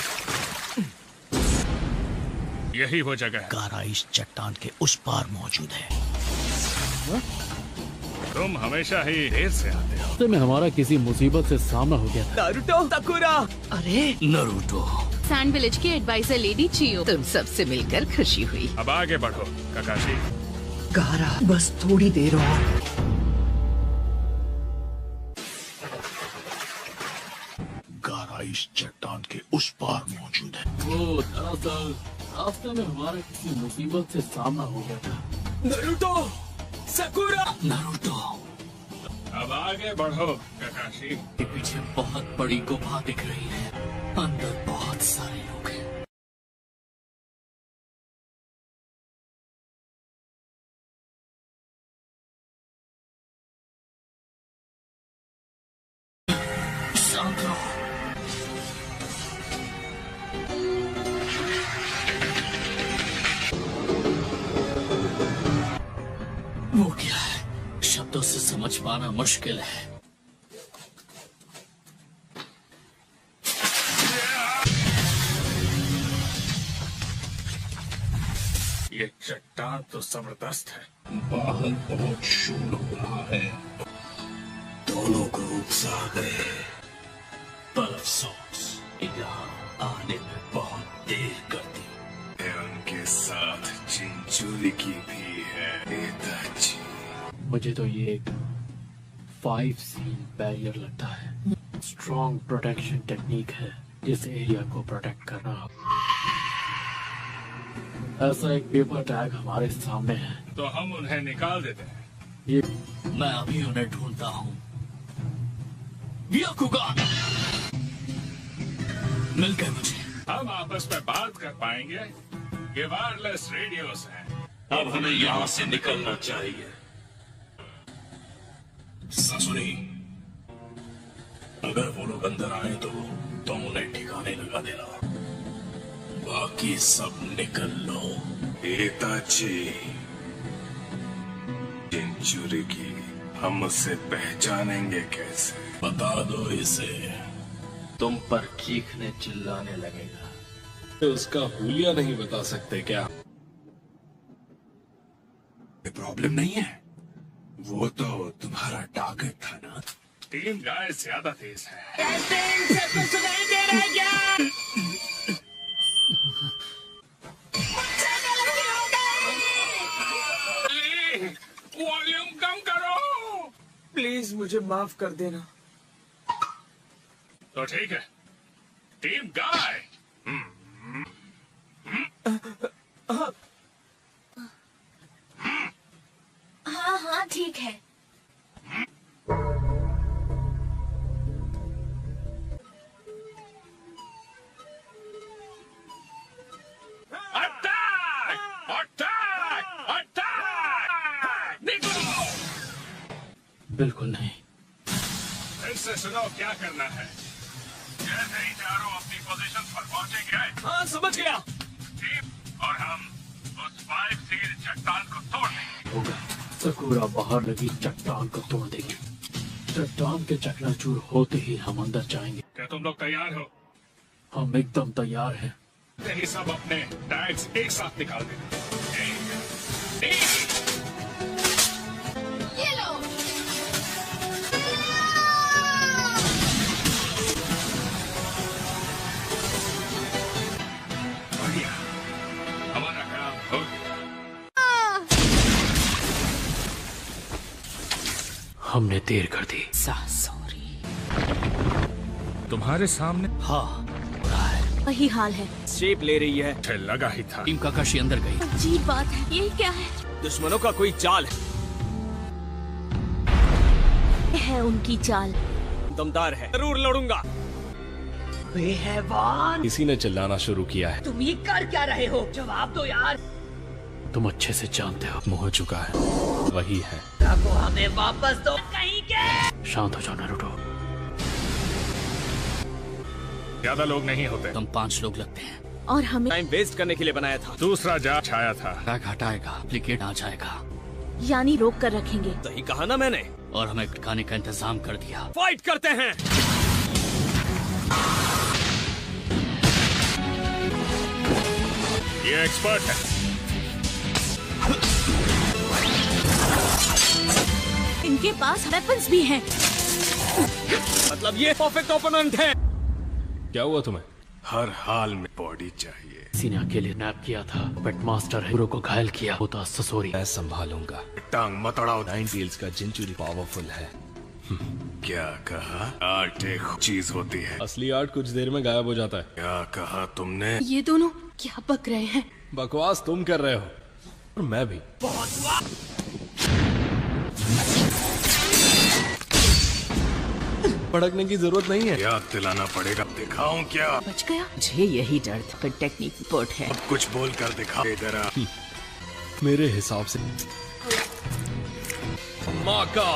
यही वो जगह है। गारा इस चट्टान के उस पार मौजूद है। तुम हमेशा ही देर से आते हो। तो में हमारा किसी मुसीबत से सामना हो गया था। नारुतो, साकुरा, अरे नरूटो। सैंड विलेज की एडवाइजर लेडी चियो। तुम सबसे मिलकर खुशी हुई। अब आगे बढ़ो काकाशी। गारा, बस थोड़ी देर और। गारा इस चट्टान के उस पार मौजूद है। वो दरअसल रास्ते में हमारा किसी मुसीबत से सामना हो गया था। Naruto, साकुरा, Naruto. अब आगे बढ़ो काकाशी। के पीछे बहुत बड़ी गुफा दिख रही है, अंदर बहुत सारे लोग हैं। शांत रहो। वो क्या है? शब्दों से समझ पाना मुश्किल है। ये चट्टान तो जबरदस्त है। बाहर बहुत शोर हो रहा है। दोनों ग्रुप्स आ गए, पर अफसोस यहाँ आने में बहुत देर कर दी। उनके साथ चिंचुरी की भी है। नेताजी, मुझे तो ये एक 5C बैरियर लगता है। स्ट्रॉन्ग प्रोटेक्शन टेक्निक है जिस एरिया को प्रोटेक्ट करना हो। ऐसा एक पेपर टैग हमारे सामने है। तो हम उन्हें निकाल देते हैं। ये मैं अभी उन्हें ढूंढता हूँ। व्याकुगान, मिल गए मुझे। हम आपस में बात कर पाएंगे। ये वायरलेस रेडियोस हैं। अब हमें यहाँ से निकलना चाहिए। ससुरी, अगर वो लोग अंदर आए तो तुम उन्हें ठिकाने लगा देना। बाकी सब निकल लो। नेताजी, चिंचुरी की हम उसे पहचानेंगे कैसे? बता दो इसे। तुम पर चीखने चिल्लाने लगेगा। तो उसका हुलिया नहीं बता सकते क्या? प्रॉब्लम नहीं है, वो तो तुम्हारा टारगेट था ना। टीम गाय ज्यादा तेज है। सबको सुनाई दे रहा है क्या? वॉल्यूम कम करो। प्लीज मुझे माफ कर देना। तो ठीक है, टीम गाय। हाँ हाँ ठीक है। अटैक! अटैक! अटैक! निकलो! बिल्कुल नहीं। फिर से सुनो क्या करना है। जैसे ही चारों अपनी पोजीशन पर पहुंचेंगे। हाँ समझ गया। टीम और हम उस 5C चट्टान को तोड़ देंगे। होगा। सकुरा बाहर लगी चट्टान को तोड़ देगी। चट्टान के चकनाचूर होते ही हम अंदर जाएंगे। क्या तुम लोग तैयार हो? हम एकदम तैयार हैं। यही सब अपने टैग्स एक साथ निकाल देना। ये लो। बढ़िया, हमारा काम हो गया। हमने देर कर दी। सॉरी। तुम्हारे सामने? हाँ, वही हाल है। शेप ले रही है। मुझे लगा ही था। टीम काकाशी अंदर गई। अजीब बात है, ये क्या है? दुश्मनों का कोई चाल है उनकी चाल। दमदार है, जरूर लड़ूंगा। वे हैवान, किसी ने चिल्लाना शुरू किया है। तुम ये कर क्या रहे हो? जवाब दो यार। तुम अच्छे से जानते हो। मुँह चुका है, वही है। को हमें वापस दो कहीं के। शांत हो जाओ नारुतो। ज्यादा लोग नहीं होते। हम 5 लोग लगते हैं और हमें टाइम वेस्ट करने के लिए बनाया था। दूसरा जा छाया था। टैग हटाएगा, डुप्लीकेट आ जाएगा। यानी रोक कर रखेंगे। सही कहा ना मैंने। और हमें ठिकाने का इंतजाम कर दिया। फाइट करते हैं। ये एक्सपर्ट है। इनके पास वेपन्स भी हैं। मतलब ये परफेक्ट ओपोनेंट है। क्या हुआ तुम्हें? हर हाल में बॉडी चाहिए। किसी ने अकेले नैप किया था। पेट मास्टर है, को घायल किया होता ससोरी। मैं संभालूंगा। टांग मत अड़ाओ। नाइनटेल्स का जिंचुरी पावरफुल है। क्या कहा? आर्ट एक चीज होती है। असली आर्ट कुछ देर में गायब हो जाता है। क्या कहा तुमने? ये दोनों क्या बक रहे हैं? बकवास तुम कर रहे हो और मैं भी। भड़कने की जरूरत नहीं है। याद दिलाना पड़ेगा। दिखाऊं क्या? बच गया। मुझे यही डर था, पर टेक्निक पोर्ट है। अब कुछ बोल कर दिखा। इधर आ। मेरे हिसाब से माँ का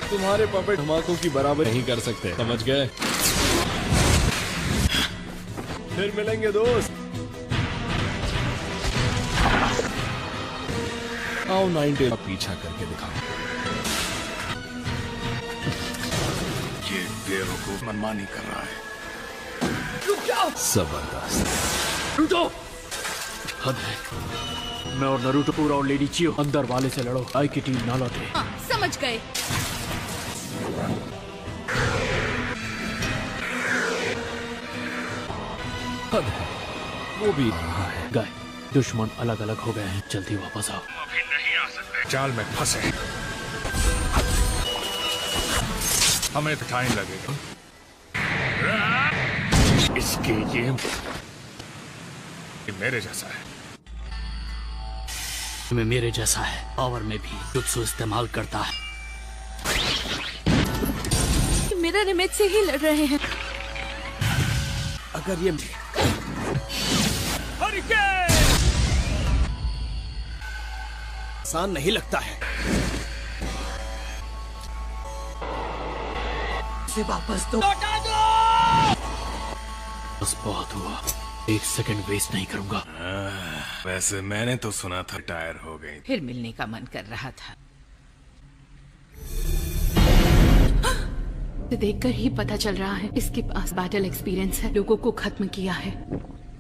तुम्हारे पपेट धमाकों की बराबर नहीं कर सकते, समझ गए? फिर मिलेंगे दोस्त। आओ नाइनटेल का पीछा करके दिखाओ। ये बेवकूफ मनमानी कर रहा है। जबरदस्त। नरूटो! हद है। मैं और नरूटो पूरा और लेडी चियो अंदर वाले से लड़ो। आई की टीम ना लौटे। समझ गए। हद है। वो भी रहा है। गए। दुश्मन अलग अलग हो गए हैं। जल्दी वापस आओ। अभी नहीं आ सकते। जाल में फंसे। हमें तो टाइम लगेगा। इसके ये मेरे जैसा है। में मेरे जैसा है। पावर में भी जुत्सु इस्तेमाल करता है। मेरा रिमेज से ही लड़ रहे हैं। अगर ये आसान नहीं लगता है। इसे वापस दो। बस बहुत हुआ। एक सेकंड वेस्ट नहीं करूंगा। वैसे मैंने तो सुना था टायर हो गई। फिर मिलने का मन कर रहा था। देखकर ही पता चल रहा है इसके पास बैटल एक्सपीरियंस है। लोगों को खत्म किया है।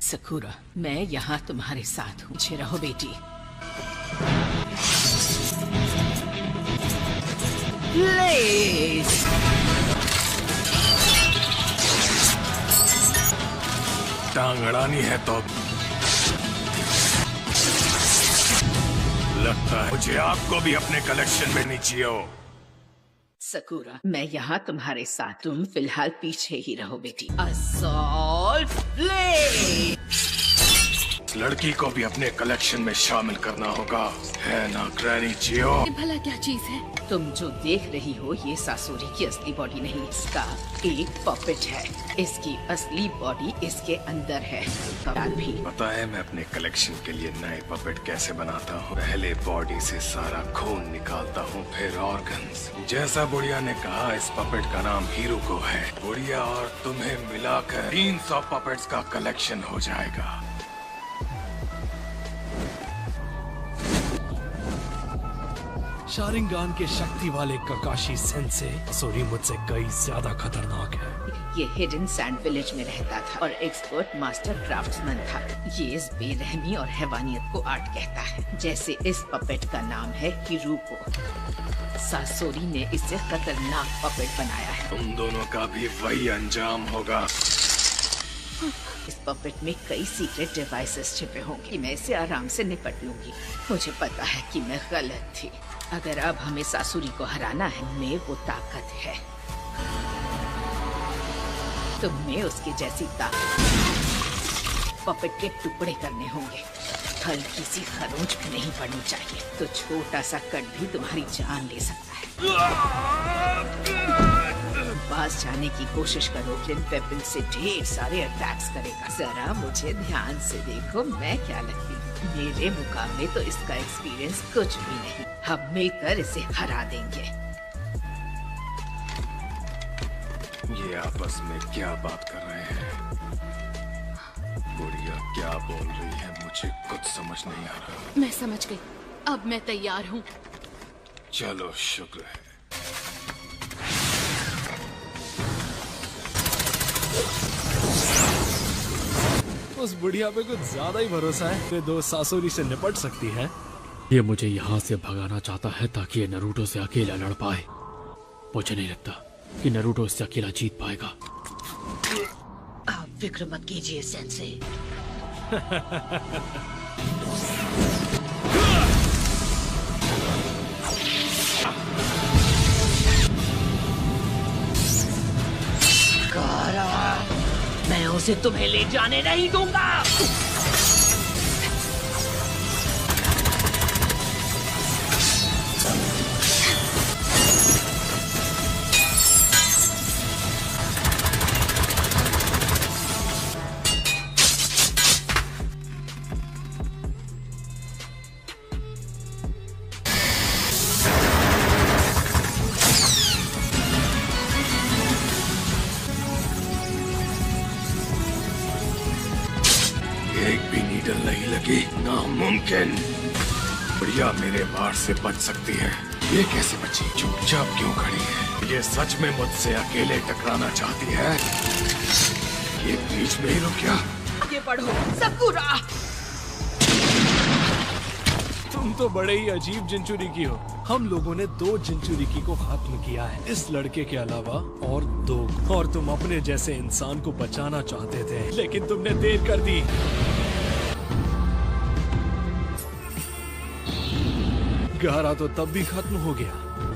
सकुरा, मैं यहाँ तुम्हारे साथ हूँ। पीछे रहो बेटी। लेस। टांग अड़ानी है तो लगता है मुझे आपको भी अपने कलेक्शन में नीचे हो। सकुरा, मैं यहाँ तुम्हारे साथ। तुम फिलहाल पीछे ही रहो बेटी। Assault blade. इस लड़की को भी अपने कलेक्शन में शामिल करना होगा, है ना ग्रैनी जियो? ये भला क्या चीज है? तुम जो देख रही हो ये सासुरी की असली बॉडी नहीं, इसका एक पपेट है। इसकी असली बॉडी इसके अंदर है। भी पता है मैं अपने कलेक्शन के लिए नए पपेट कैसे बनाता हूँ? पहले बॉडी से सारा खून निकालता हूँ, फिर ऑर्गन्स। जैसा बुढ़िया ने कहा, इस पपेट का नाम हीरो को है। बुढ़िया और तुम्हें मिलाकर 300 पपेट्स का कलेक्शन हो जाएगा। शारिंगान के शक्ति वाले ककाशी सेंसे सोरी मुझसे कई ज्यादा खतरनाक है। ये हिडन सैंड विलेज में रहता था और एक्सपर्ट मास्टर क्राफ्ट्समैन था। ये इस बेरहमी और हैवानियत को आर्ट कहता है। जैसे इस पपेट का नाम है हिरुको। सासोरी ने इससे खतरनाक पपेट बनाया है। तुम दोनों का भी वही अंजाम होगा। इस पपेट में कई सीक्रेट डिवाइसेस छिपे होंगे। मैं इसे आराम से निपट लूंगी। मुझे पता है कि मैं गलत थी। अगर अब हमें सासुरी को हराना है, में वो ताकत है। तुम्हें उसके जैसी ताकत पपेट के टुकड़े करने होंगे। हल्की सी खरोंच भी नहीं पड़नी चाहिए, तो छोटा सा कट भी तुम्हारी जान ले सकता है। पास जाने की कोशिश करो, फिर वेपन से ढेर सारे अटैक्स करेगा। जरा मुझे ध्यान से देखो, मैं क्या लगती हूँ। मेरे मुकाबले तो इसका एक्सपीरियंस कुछ भी नहीं। हम मिलकर इसे हरा देंगे। ये आपस में क्या बात कर रहे हैं? बुढ़िया क्या बोल रही है, मुझे कुछ समझ नहीं आ रहा। मैं समझ गई। अब मैं तैयार हूँ। चलो, शुक्र है। उस बुढ़िया पे कुछ ज्यादा ही भरोसा है। वे दो सासुरी से निपट सकती है। ये मुझे यहाँ से भगाना चाहता है ताकि ये नारुतो से अकेला लड़ पाए। मुझे नहीं लगता कि नारुतो इससे अकेला जीत पाएगा। आप फिक्र मत कीजिए सेंसे। मैं उसे तुम्हें ले जाने नहीं दूंगा। नामुमकिन। बढ़िया मेरे वार से बच सकती है। ये कैसे बची? चुपचाप क्यों खड़ी है? ये सच में मुझसे अकेले टकराना चाहती है? ये बीच में ही रुक गया। आगे बढ़ो सकुरा। तुम तो बड़े ही अजीब जिंचुरिकी हो। हम लोगों ने 2 जिंचुरिकी को खत्म किया है, इस लड़के के अलावा और 2। और तुम अपने जैसे इंसान को बचाना चाहते थे, लेकिन तुमने देर कर दी। गारा तो तब भी खत्म हो गया।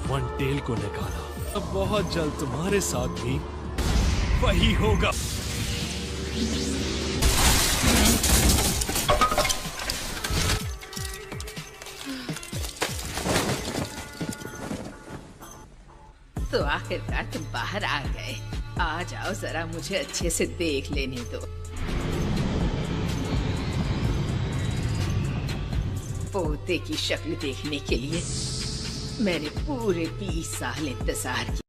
वन टेल को निकाला। अब बहुत जल्द तुम्हारे साथ भी वही होगा। तो आखिरकार तुम बाहर आ गए। आ जाओ जरा मुझे अच्छे से देख लेने दो। पोते की शक्ल देखने के लिए मैंने पूरे 20 साल इंतजार किया।